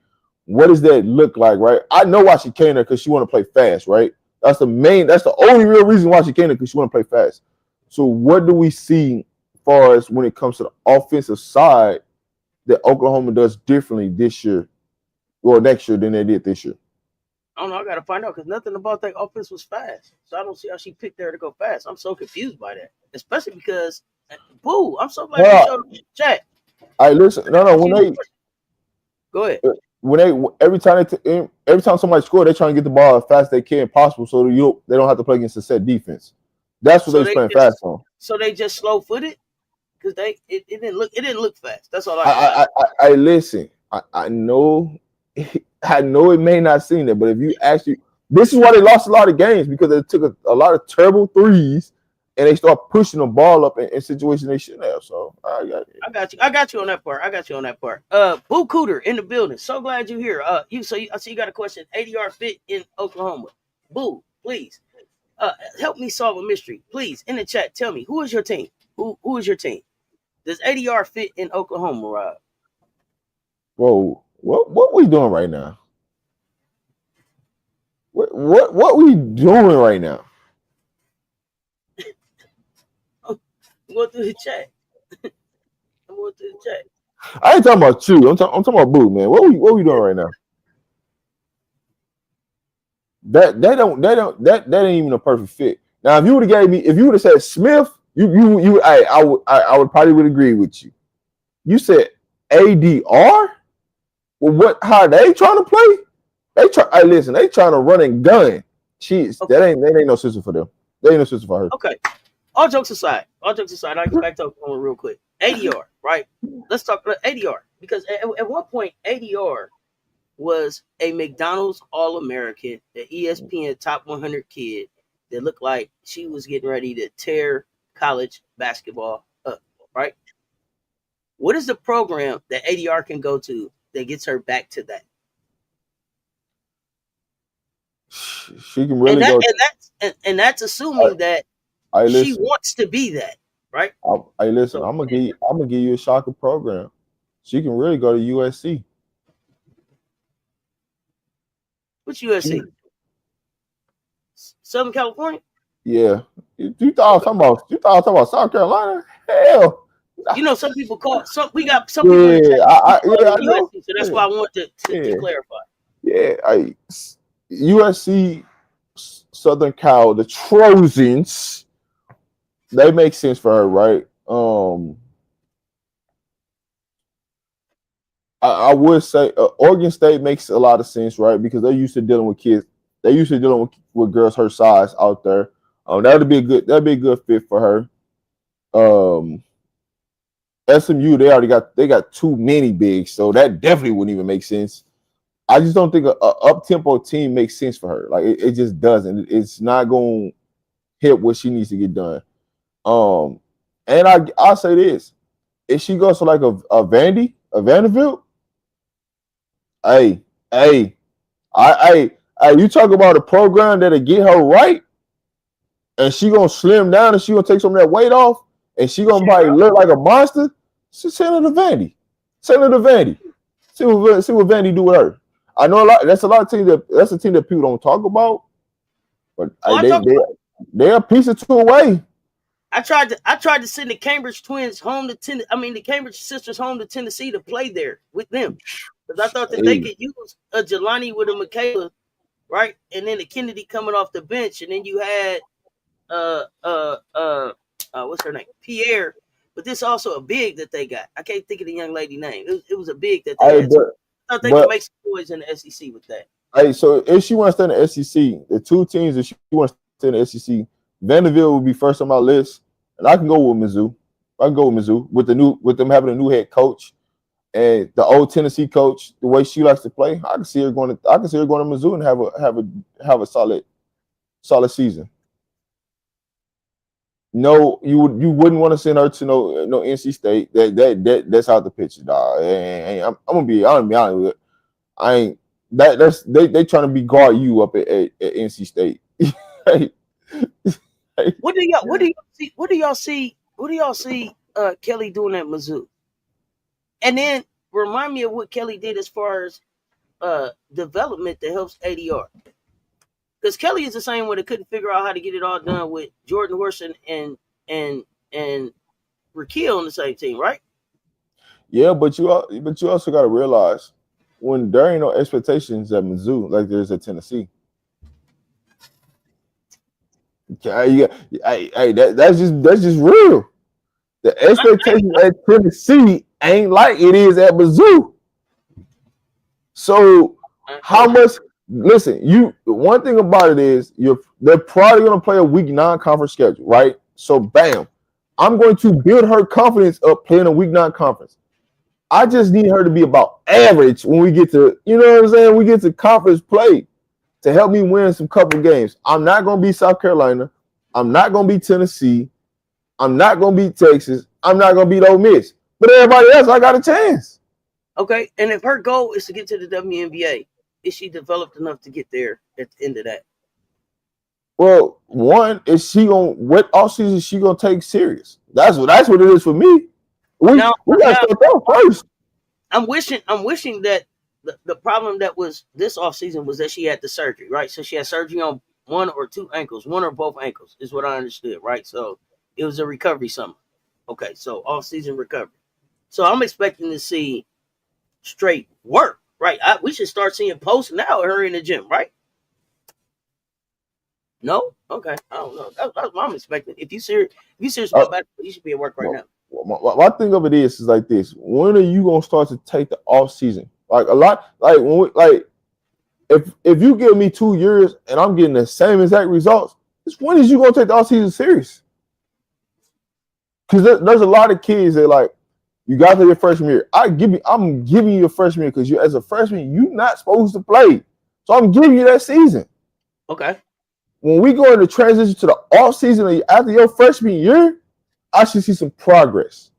What does that look like, right? I know why she came there, because she want to play fast, right? That's the only real reason why she came there, because she want to play fast. So what do we see as far as when it comes to the offensive side that Oklahoma does differently this year or next year than they did this year? I don't know. I gotta find out because nothing about that offense was fast. So I don't see how she picked there to go fast. I'm so confused by that, especially because, boo. I'm so glad you Well, showed up chat. I listen. No, no. Ask you this question. Go ahead. When they every time somebody score, they trying to get the ball as fast as they can possible, so they don't have to play against a set defense. That's what they So was they playing fast just on. so they just slow footed because it didn't look fast. That's all I can say. I listen. I know I know it may not seem that, but if you actually, this is why they lost a lot of games, because they took a lot of terrible threes and they start pushing the ball up in situations they shouldn't have. So I got you. I got you on that part. I got you on that part. Boo Cooter in the building. So glad you're here. I see you got a question. ADR fit in Oklahoma. Boo, please. Help me solve a mystery. Please, in the chat, tell me who is your team? Who is your team? Does ADR fit in Oklahoma, Rob? whoa, what we doing right now? What we doing right now? I'm going through the chat. I'm going through the chat. I ain't talking about you. I'm talking about Boo, man. What we doing right now? That ain't even a perfect fit. Now, if you would have said Smith, I would probably would agree with you. You said ADR. Well, what? How they trying to play? They try. Hey, listen, they trying to run and gun. Jeez, Okay. that ain't no system for them. That ain't no system for her. Okay. All jokes aside, I get back to one real quick. ADR, right? Let's talk about ADR because at one point ADR was a McDonald's All American, the ESPN Top 100 kid that looked like she was getting ready to tear college basketball up, right? What is the program that ADR can go to that gets her back to that? She can really go. And that's assuming that I she listen. wants to be that, right? I listen. So I'm gonna give you a shocker program. She can really go to USC. what's She, USC? Southern California? yeah. You thought I was Okay. talking about South Carolina? Hell. You know, some people call we got some people in the chat. Yeah, People call I it know. USC, so that's Yeah, why I want to yeah, clarify. yeah. USC, Southern Cal, the Trojans, they make sense for her, right? I would say Oregon State makes a lot of sense, right? Because they're used to dealing with kids. They're used to dealing with girls her size out there. That'd be a good fit for her. Um, SMU, they got too many bigs, so that definitely wouldn't even make sense. I just don't think a up tempo team makes sense for her. Like it just doesn't. It's not going to hit what she needs to get done. Um, and I'll say this: if she goes to like a Vanderbilt, hey, hey, you talk about a program that'll get her right, and she gonna slim down and she gonna take some of that weight off, and she gonna Share probably out. look like a monster. Send her to Vandy. Send her to Vandy. See what Vandy do with her. I know a lot. That's a team that people don't talk about, but Oh, I talk about. they're a piece or two away. I tried to send the Cambridge twins home to the Cambridge sisters home to Tennessee to play there with them because I thought that they Hey, could use a Jelani with a Michaela, right? And then the Kennedy coming off the bench, and then you had uh uh uh, what's her name? Pierre. But this also a big that they got. I can't think of the young lady name. It was a big that they hey, had. So I thought they could but make some noise in the SEC with that. hey, so if she wants to stay in the SEC, the two teams that she wants to stay in the SEC, Vanderbilt will be first on my list, and I can go with Mizzou. I can go with Mizzou with them having a new head coach and the old Tennessee coach, the way she likes to play. I can see her going to Mizzou and have a solid season. No, you wouldn't want to send her to no NC State. That's out the picture, dog. I'm gonna be honest with it. I ain't they trying to be guard you up at NC State. What do y'all see Kelly doing at Mizzou? And then remind me of what Kelly did as far as development that helps ADR. Because Kelly is the same one that couldn't figure out how to get it all done with Jordan Horson and and Raquel on the same team, right? Yeah, but you also got to realize when there ain't no expectations at Mizzou like there's at Tennessee. Okay, that's just real. The expectations at Tennessee ain't like it is at Mizzou. So how much? Listen, one thing about it is they're probably gonna play a week 9 conference schedule, right? So bam, I'm going to build her confidence up playing a week 9 conference. I just need her to be about average when we get to, you know what I'm saying? We get to conference play to help me win some couple games. I'm not gonna be South Carolina. I'm not gonna be Tennessee. I'm not gonna beat Texas. I'm not gonna beat Ole Miss. But everybody else, I got a chance. Okay, and if her goal is to get to the WNBA, is she developed enough to get there at the end of that? Well, one is she gonna what offseason is she gonna take serious? That's what it is for me. Now, We gotta now start that first. I'm wishing that the problem that was this offseason was that she had the surgery, right? So she had surgery on one or two ankles, one or both ankles, is what I understood, right? So it was a recovery summer. Okay, so off season recovery. So I'm expecting to see straight work, right? We should start seeing posts now of her in the gym, right? No, okay, I don't know. That's what I'm expecting. If you serious Uh, about basketball, you should be at work right my, now. my thing of it is like this: when are you gonna start to take the off season? Like a lot, like when we, like if you give me 2 years and I'm getting the same exact results, it's when is you gonna take the off season serious? Because there's a lot of kids that like you got to your freshman year. I'm giving you your freshman year because you as a freshman you're not supposed to play, so I'm giving you that season. Okay. When we go into transition to the off season after your freshman year, I should see some progress.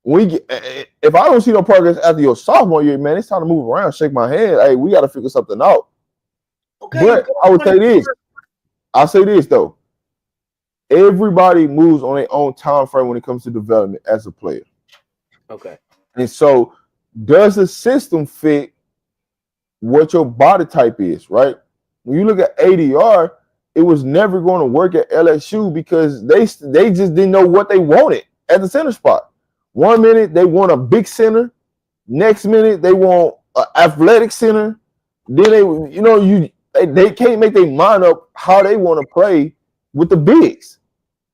If I don't see no progress after your sophomore year, man, it's time to move around, shake my head. Hey, we got to figure something out. Okay. But I would say this. I'll say this though. Everybody moves on their own time frame when it comes to development as a player. Okay. And so, does the system fit what your body type is, right? When you look at ADR, it was never going to work at LSU because they just didn't know what they wanted at the center spot. 1 minute they want a big center, next minute they want an athletic center. Then they can't make their mind up how they want to play with the bigs.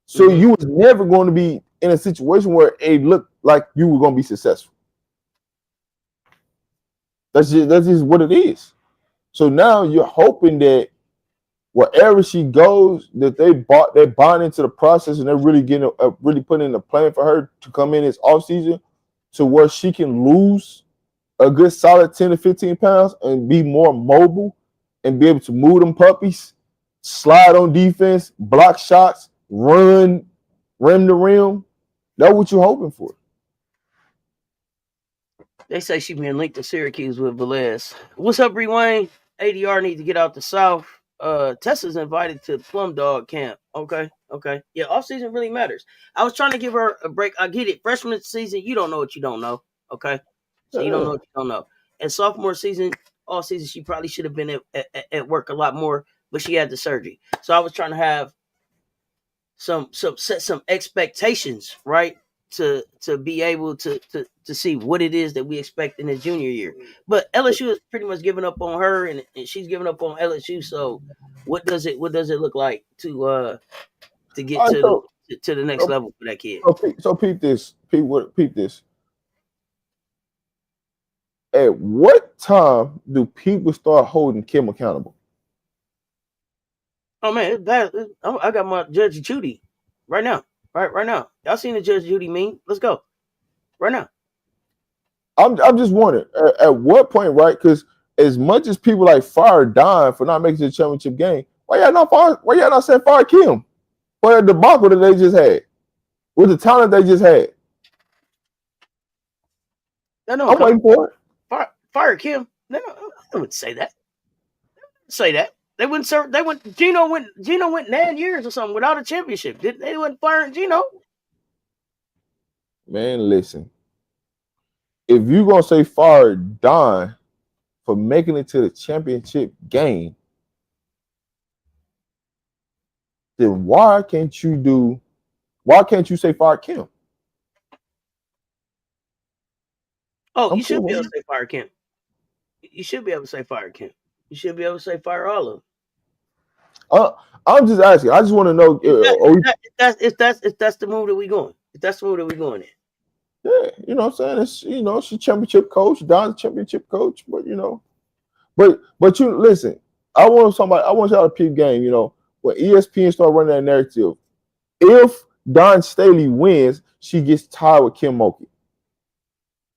So you was never going to be in a situation where it looked like you were going to be successful. That's just what it is. So now you're hoping that wherever she goes, that they bond into the process and they're really getting really putting in a plan for her to come in this offseason to where she can lose a good solid 10 to 15 pounds and be more mobile and be able to move them puppies, slide on defense, block shots, run, rim to rim. That's what you're hoping for. They say she been linked to Syracuse with Velez. What's up, Rewane? ADR need to get out the South. Tessa's invited to Plum Dog Camp. Okay. Yeah, off season really matters. I was trying to give her a break. I get it. Freshman season, you don't know what you don't know. Okay. So you don't know what you don't know. And sophomore season, all season, she probably should have been at work a lot more, but she had the surgery. So I was trying to have set some expectations, right? To be able to see what it is that we expect in the junior year. But LSU has pretty much given up on her and she's given up on LSU. So what does it look like to get All right, to the next level for that kid? so peep this. Peep this. At what time do people start holding Kim accountable? Oh man, I got my Judge Judy right now. Right now. Y'all seen the Judge Judy meme? Let's go. Right now. I'm just wondering at what point, right? Because as much as people like fire Don for not making the championship game, why y'all not saying fire Kim for the debacle that they just had with the talent they just had? No, I'm waiting for it. Fire Kim. No, I wouldn't say that. Say that. They wouldn't serve. They went. Gino went 9 years or something without a championship. They wasn't firing Gino. Man, listen. If you gonna say fire Don for making it to the championship game, then why can't you say fire Kim? Oh, I'm you should still be able to waiting. say fire Kim. You should be able to say fire Kim. You should be able to say fire all of them. I'm just asking. I just want to know. If that's the move that we going. If that's the move that we going in. Yeah, you know what I'm saying? She's championship coach, Don's championship coach, but but you listen, I want y'all to peep game, when ESPN start running that narrative, if Don Staley wins, she gets tied with Kim Mulkey.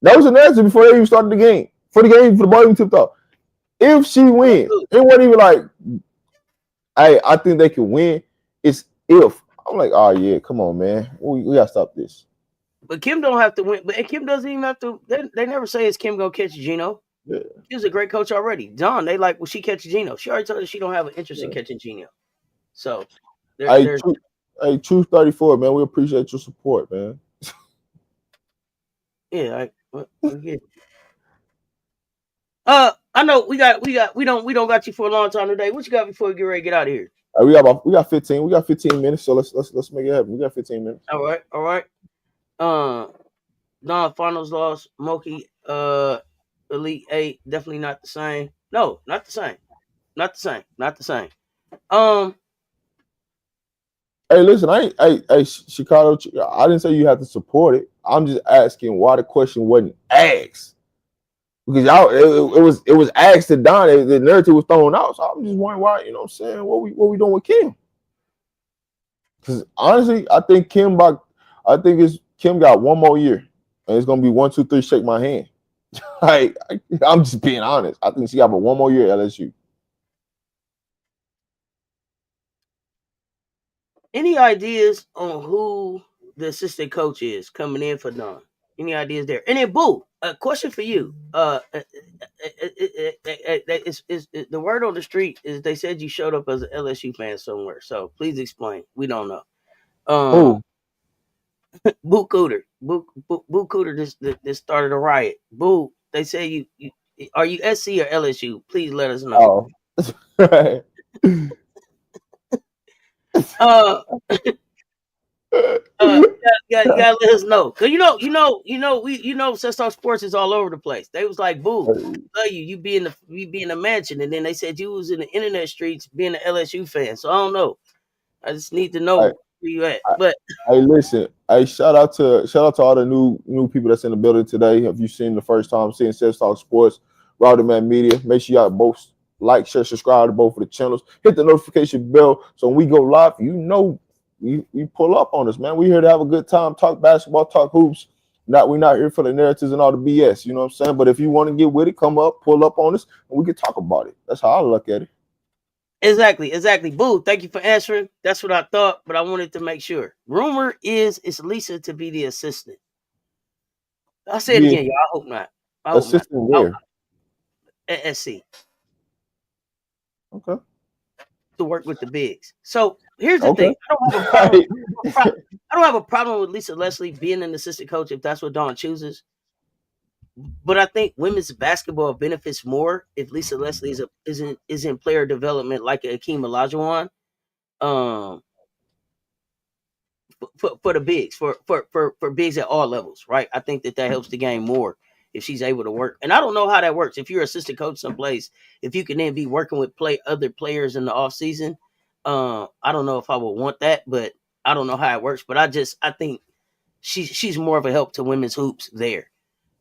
That was the narrative before they even started the game. For the ball even tipped off. If she wins, it wasn't even like, I think they can win. It's if. I'm like, oh yeah, come on, man. We gotta stop this. But Kim don't have to win. But Kim doesn't even have to. They never say is Kim gonna catch Gino. Yeah. She's a great coach already. Don, they like, well, she catches Gino. She already told us she don't have an interest in catching Gino. So there's Truth 34, man. We appreciate your support, man. yeah. I know we don't got you for a long time today. What you got before we get ready to get out of here? We got 15. We got 15 minutes. So let's make it happen. We got 15 minutes. All right, all right. Non-finals loss, Moki, Elite Eight, definitely not the same. No, not the same. Not the same. Not the same. Um, Hey, listen, hey, Chicago. I didn't say you have to support it. I'm just asking why the question wasn't asked because y'all it was asked to Don. The narrative was thrown out. So I'm just wondering why. You know what I'm saying? What we doing with Kim? Because honestly, I think it's Kim got one more year, and it's gonna be 1, 2, 3. Shake my hand. Like I'm just being honest. I think she got one more year at LSU. any ideas on who the assistant coach is coming in for Don? Any ideas there? And then, Boo, a question for you. The word on the street is they said you showed up as an LSU fan somewhere. So please explain. We don't know. Who? Boo Cooter, Boo Cooter just started a riot. Boo, they say you are you SC or LSU? Please let us know. Oh. uh, Uh, you gotta let us know, cause Cess Talk Sports is all over the place. They was like, "Boo, love you. You be in the mansion," and then they said you was in the internet streets being an LSU fan. So I don't know. I just need to I, know where you at. I, But Hey, listen. Hey, shout out to all the new people that's in the building today. If you seen the first time seeing Cess Talk Sports, Man Media, make sure y'all both like, share, subscribe to both of the channels. Hit the notification bell so when we go live, we pull up on us, man. We here to have a good time, talk basketball, talk hoops. We're not here for the narratives and all the BS. You know what I'm saying? But if you want to get with it, come up, pull up on us, and we can talk about it. That's how I look at it. exactly. Boo, thank you for answering. That's what I thought, but I wanted to make sure. Rumor is it's Lisa to be the assistant. I'll say it Be again, y'all. I hope not. I hope not. assistant where? At SC Okay. to work with the bigs. So here's the Okay. thing. I don't have a problem with Lisa Leslie being an assistant coach if that's what Dawn chooses. But I think women's basketball benefits more if Lisa Leslie is in player development like Akeem Olajuwon. Um, for the bigs, for bigs at all levels, right? I think that helps the game more if she's able to work. And I don't know how that works. If you're assistant coach someplace, if you can then be working with other players in the off season, I don't know if I would want that, but I don't know how it works. But I think she's more of a help to women's hoops there.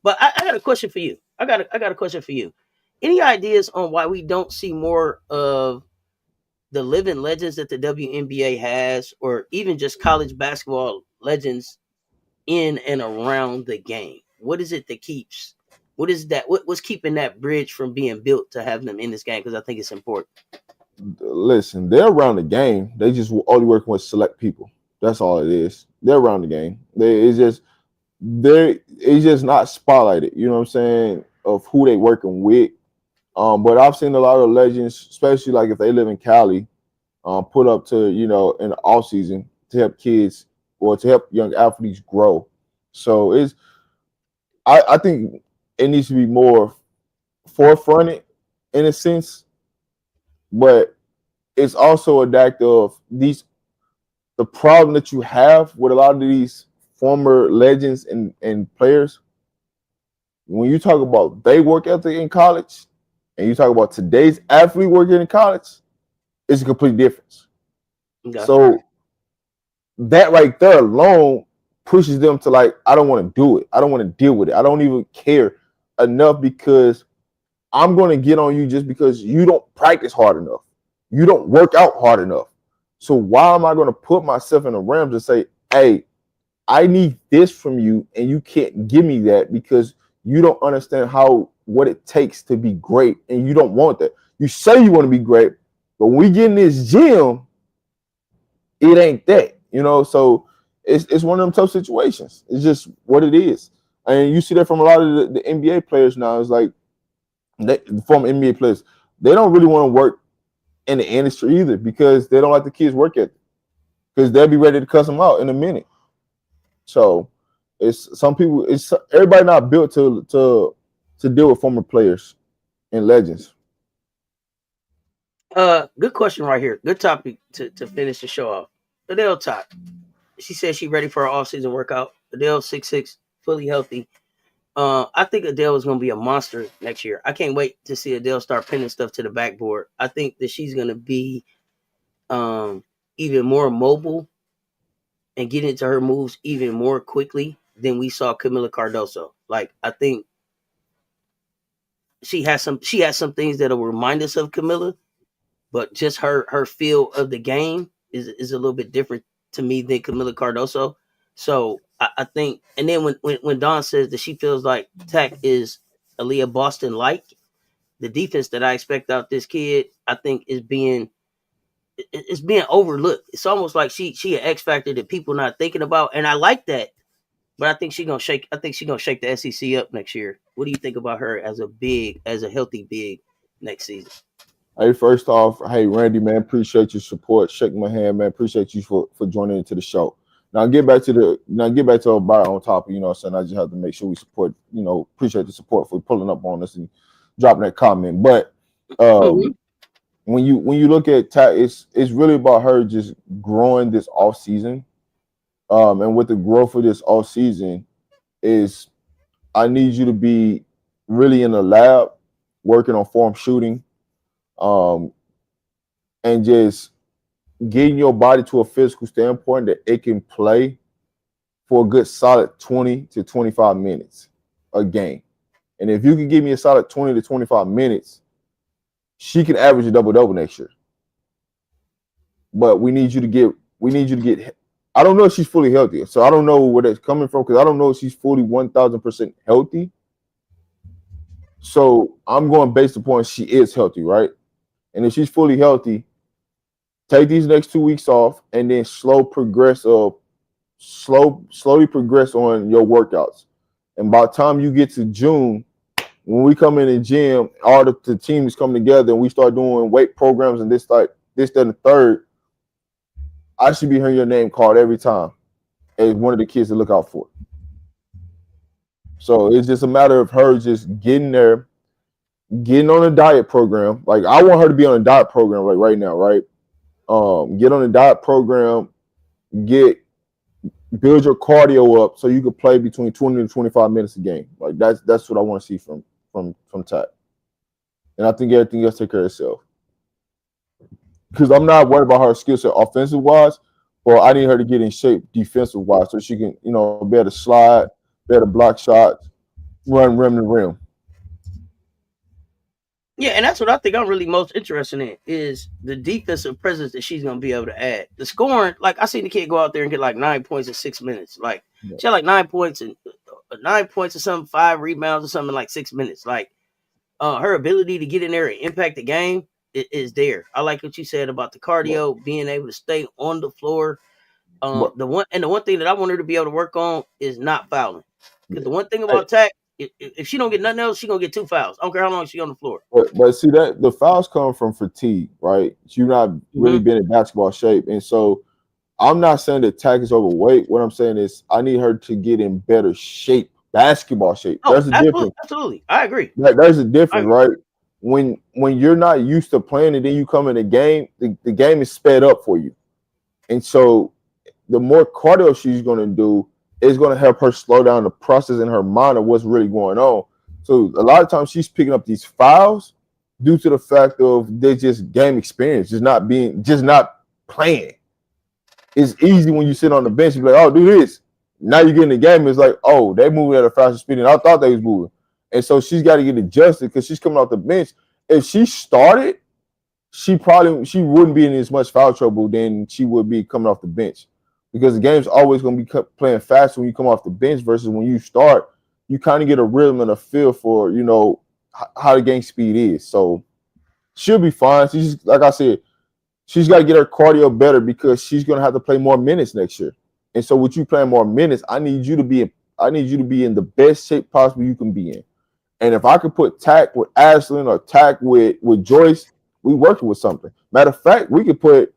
But I got a question for you. I got a question for you. Any ideas on why we don't see more of the living legends that the WNBA has, or even just college basketball legends in and around the game? What is it that keeps? What is that? What's keeping that bridge from being built to have them in this game? Because I think it's important. Listen, they're around the game. They just only working with select people. That's all it is. They're around the game. It's just not spotlighted. You know what I'm saying? Of who they working with. But I've seen a lot of legends, especially like if they live in Cali, put up to in the off season to help kids or to help young athletes grow. So I think it needs to be more forefronted in a sense, but it's also a act of the problem that you have with a lot of these former legends and players. When you talk about they work ethic in college and you talk about today's athlete working in college, it's a complete difference. Okay. So that right there alone pushes them to like, I don't want to do it. I don't want to deal with it. I don't even care enough because I'm going to get on you just because you don't practice hard enough. You don't work out hard enough. So why am I going to put myself in the realms and say, hey, I need this from you and you can't give me that because you don't understand what it takes to be great and you don't want that. You say you want to be great, but when we get in this gym, it ain't that, so it's one of them tough situations. It's just what it is. And you see that from a lot of the NBA players now. It's like former NBA players, they don't really want to work in the industry either because they don't like the kids' work ethic because they'll be ready to cuss them out in a minute. So it's everybody not built to deal with former players and legends. Good question right here. Good topic to finish the show off. Adele Top. She said she ready for her off season workout. Adele 6'6", fully healthy. I think Adele is gonna be a monster next year. I can't wait to see Adele start pinning stuff to the backboard. I think that she's gonna be even more mobile and get into her moves even more quickly than we saw Camila Cardoso. Like I think she has some things that'll remind us of Camila, but just her feel of the game is a little bit different to me than Camila Cardoso. So I think, and then when Dawn says that she feels like Tech is Aaliyah Boston like, the defense that I expect out this kid, I think is being overlooked. It's almost like she an X factor that people not thinking about, and I like that. But I think she gonna shake. I think she gonna shake the SEC up next year. What do you think about her as a healthy big next season? Hey, first off, hey Randy, man, appreciate your support. Shake my hand, man. Appreciate you for joining into the show. Get back to O'Brien on top of, what I'm saying. I just have to make sure we support, appreciate the support for pulling up on us and dropping that comment. But Mm-hmm. when you look at it's really about her just growing this off season. And with the growth of this off season is I need you to be really in the lab working on form shooting, um, and just getting your body to a physical standpoint that it can play for a good solid 20 to 25 minutes a game. And if you can give me a solid 20 to 25 minutes, she can average a double-double next year. But we need you to get I don't know if she's fully healthy. So I don't know where that's coming from because I don't know if she's fully 1,000% healthy. So I'm going based upon she is healthy, right? And if she's fully healthy, take these next 2 weeks off and then slowly progress on your workouts. And by the time you get to June, when we come in the gym, all the teams come together and we start doing weight programs and this, that, and the third, I should be hearing your name called every time as one of the kids to look out for. So it's just a matter of her just getting there, getting on a diet program. Like I want her to be on a diet program like right now, right? Get on a diet program, get build your cardio up so you can play between 20 and 25 minutes a game. Like that's what I want to see from Tat. And I think everything else take care of itself. Because I'm not worried about her skill set offensive wise, but I need her to get in shape defensive wise so she can, be able to slide, be able to block shots, run rim to rim. Yeah, and that's what I think I'm really most interested in is the defensive presence that she's gonna be able to add. The scoring, like I seen the kid go out there and get like 9 points in 6 minutes. Like Yeah. she had like 9 points and 9 points or something, 5 rebounds or something in like 6 minutes. Like her ability to get in there and impact the game is there. I like what you said about the But, cardio, being able to stay on the floor. but The one thing that I want her to be able to work on is not fouling. Because yeah. the one thing Hey, about Tech, if she don't get nothing else, she gonna get 2 fouls. I don't care how long she's on the floor. but see that the fouls come from fatigue, right? You're not really Mm-hmm. been in basketball shape. And so I'm not saying that Tack is overweight. What I'm saying is I need her to get in better shape, basketball shape. Oh, There's a absolutely, difference. absolutely. I agree. There's a I difference, agree. right? When you're not used to playing and then you come in the game, the game is sped up for you. And so the more cardio she's going to do is going to help her slow down the process in her mind of what's really going on. So a lot of times she's picking up these fouls due to the fact of they just game experience, just not playing. It's easy when you sit on the bench and be like, oh, do this. Now you get in the game, it's like, oh, they moving at a faster speed than I thought they was moving. And so she's got to get adjusted because she's coming off the bench. If she started, she wouldn't be in as much foul trouble than she would be coming off the bench. Because the game's always going to be playing faster when you come off the bench versus when you start, you kind of get a rhythm and a feel for, how the game speed is. So she'll be fine. She's like I said, she's got to get her cardio better because she's going to have to play more minutes next year. And so with you playing more minutes, I need you to be in the best shape possible you can be in. And if I could put Tack with Ashlyn or Tack with Joyce, we working with something. Matter of fact, we could put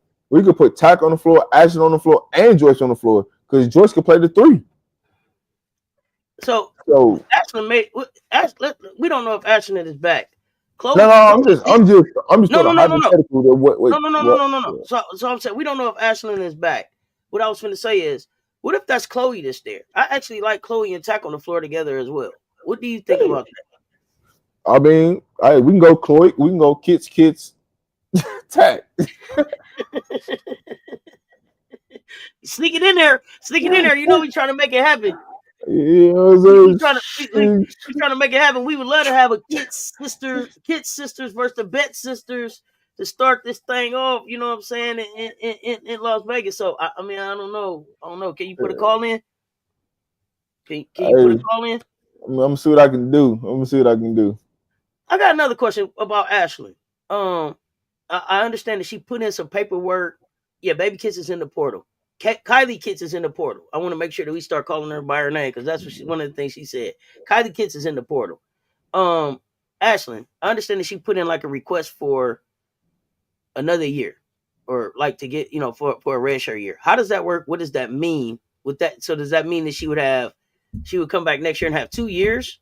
Tack on the floor, Ashlyn on the floor, and Joyce on the floor because Joyce could play the three. So So Ashland we don't know if Ashland is back. No, Chloe, no, we, I'm just no, doing no, a no, no, no, hypothetical. That no, no, no, no, what? no, no, no. So I'm saying we don't know if Ashlyn is back. What I was going to say is, what if that's Chloe that's there? I actually like Chloe and Tack on the floor together as well. What do you think about I mean, we can go Chloe, we can go kids, Tack. that? Sneak it in there. You know we trying to make it happen. You know We what trying to I'm saying? we trying to make it happen. We would love to have a kid sisters versus the Bet sisters to start this thing off. You know what I'm saying in Las Vegas. So I mean I don't know. Can you put a call in? Can you put a Hey, call in? I'm gonna see what I can do. I'm gonna see what I can do. I got another question about Ashley. Um, I understand that she put in some paperwork. Yeah, Baby Kids is in the portal. Kylie Kids is in the portal. I want to make sure that we start calling her by her name because that's what one of the things she said. Kylie Kids is in the portal. Um, Ashlyn, I understand that she put in like a request for another year, or like to get for a red shirt year. How does that work? What does that mean with that? So does that mean that she would come back next year and have 2 years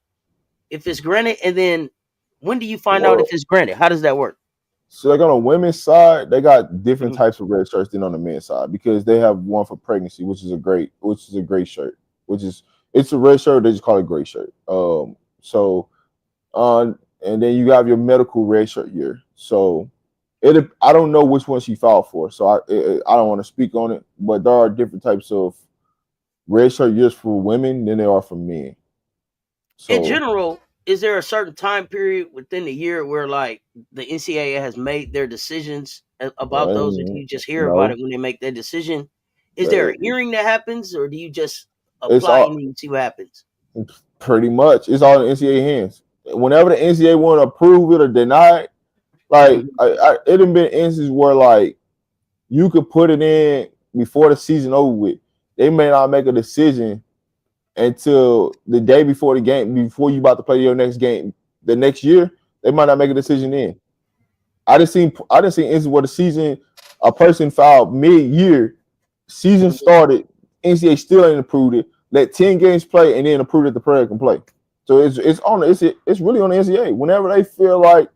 if it's granted? And then when do you find out if Well, it's granted? How does that work? so like on the women's side, they got different Mhm. types of red shirts than on the men's side because they have one for pregnancy, which is a great shirt, which is it's a red shirt. They just call it gray shirt. So on and then you have your medical red shirt year. So I don't know which one she filed for, so I don't want to speak on it. But there are different types of red shirt years for women than there are for men. In So general, is there a certain time period within the year where like the NCAA has made their decisions about those, or do you just hear about no, it when they make their decision? Is there a uh, hearing that happens, or do you just it's apply and all then see what happens? pretty much. It's all in NCAA hands. Whenever the NCAA want to approve it or deny it, like Mhm. it have been instances where like you could put it in before the season over with. They may not make a decision until the day before the game, before you about to play your next game the next year. They might not make a decision then. I didn't see instances where the season a person filed mid-year, season Mhm. started, NCAA still ain't approved it. Let 10 games play and then approve that the player can play. So it's really on the NCAA. Whenever they feel like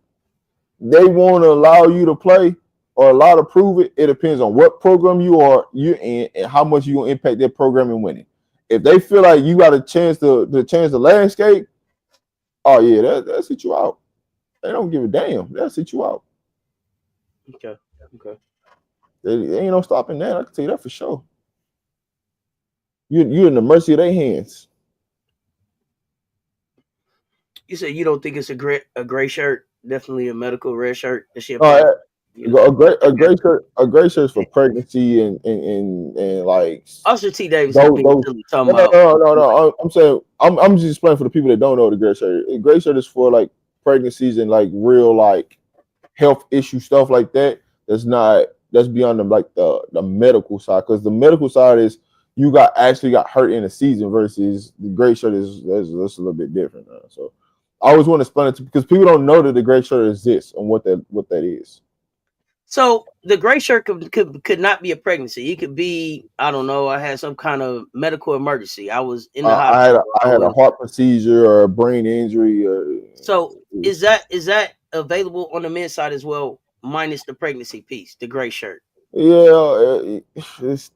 they want to allow you to play or allow to prove it, it depends on what program you're in and how much you gonna impact their program in winning. If they feel like you got a chance to change the landscape, oh yeah, that's hit you out. They don't give a damn. That's hit you out. Okay. Okay. They ain't no stopping that. I can tell you that for sure. You in the mercy of their hands. You said you don't think it's a gray shirt, definitely a medical red shirt that she Uh, applied for. You don't, a great shirt for pregnancy and like Usher T Davis is being those. silly talking No, no, about. no, no, no. I'm saying I'm just explaining for the people that don't know the gray shirt. A gray shirt is for like pregnancies and like real like health issue stuff like that. That's beyond the medical side because the medical side is you got hurt in a season versus the gray shirt that's a little bit different. So I always want to explain it because people don't know that the gray shirt exists and what that is. So the gray shirt could not be a pregnancy. It could be, I don't know. I had some kind of medical emergency. I was in the hospital. I I had a was. heart procedure or a brain injury. So is that available on the men's side as well, minus the pregnancy piece, the gray shirt? Yeah,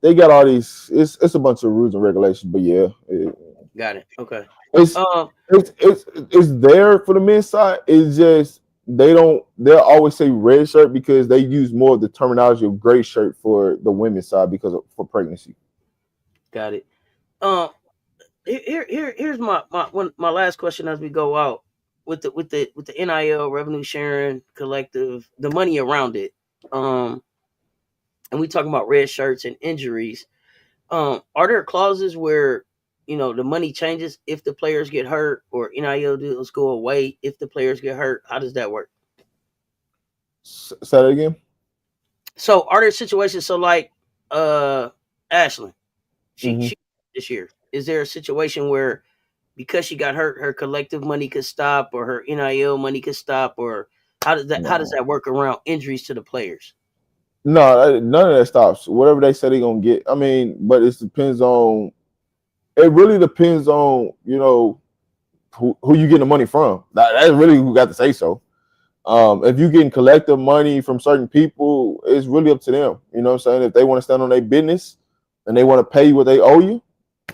they got all these. It's a bunch of rules and regulations, but yeah, Got it. Okay. it's Um. it's there for the men's side. It's just they'll always say red shirt because they use more of the terminology of gray shirt for the women's side for pregnancy. Got it. Um. Here's my last question as we go out with the NIL revenue sharing collective, the money around it. Um. And we talking about red shirts and injuries. Are there clauses where the money changes if the players get hurt, or NIL deals go away if the players get hurt? How does that work? Say that again. So are there situations so like Ashley, Hmm. she this year, is there a situation where because she got hurt, her collective money could stop, or her NIL money could stop, or how does that No, work around injuries to the players? no, none of that stops. Whatever they say they're gonna get. I mean, but it depends on. It really depends on who you getting the money from. That's really who got to say so. If you're getting collective money from certain people, it's really up to them. You know what I'm saying? If they want to stand on their business and they want to pay you what they owe you,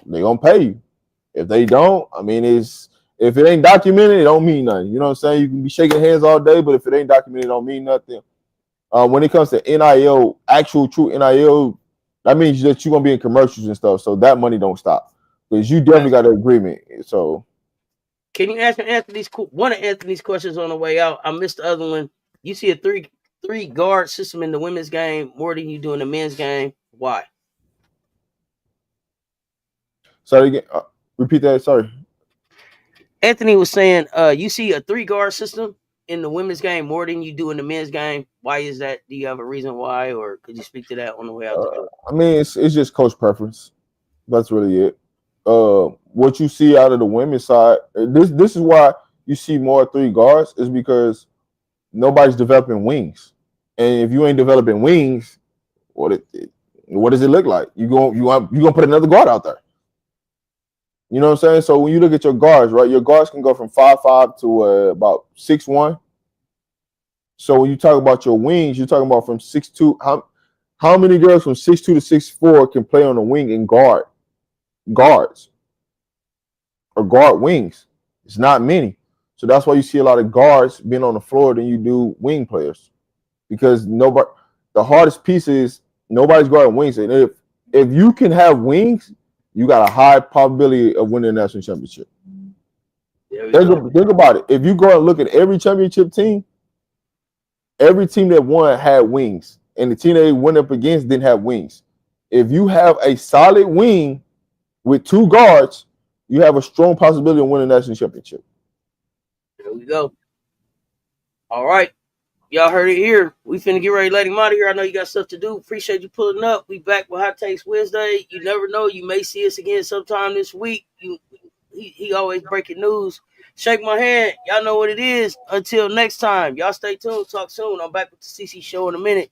they're gonna pay you. If they don't, I mean, it's if it ain't documented, it don't mean nothing. You know what I'm saying? You can be shaking hands all day, but if it ain't documented, it don't mean nothing. When it comes to NIL, actual true NIL, that means that you're gonna be in commercials and stuff. So that money don't stop because you definitely got an agreement. So can you answer one of Anthony's questions on the way out? I missed the other one. You see a three guard system in the women's game more than you do in the men's game. Why? sorry again. Repeat that. Sorry. Anthony was saying, you see a 3 guard system in the women's game more than you do in the men's game. Why is that? Do you have a reason why, or could you speak to that on the way out the door? I mean, it's just coach preference. That's really it. What you see out of the women's side, this is why you see more 3 guards, is because nobody's developing wings, and if you ain't developing wings, what does it look like? You gonna put another guard out there? You know what I'm saying? So when you look at your guards, right, your guards can go from 5'5" to about 6'1". So when you talk about your wings, you're talking about from 6'2". How many girls from 6'2" to 6'4" can play on the wing and guards or guard wings? It's not many. So that's why you see a lot of guards being on the floor than you do wing players, because the hardest piece is nobody's guarding wings. And if you can have wings, you got a high probability of winning the national championship. Think about it. If you go and look at every championship team, every team that won had wings, and the team they went up against didn't have wings. If you have a solid wing with 2 guards, you have a strong possibility of winning the national championship. There we go. All right. Y'all heard it here. We finna get ready to let him out of here. I know you got stuff to do. Appreciate you pulling up. We back with Hot Takes Wednesday. You never know. You may see us again sometime this week. He always breaking news. Shake my hand. Y'all know what it is. Until next time. Y'all stay tuned. Talk soon. I'm back with the CC show in a minute.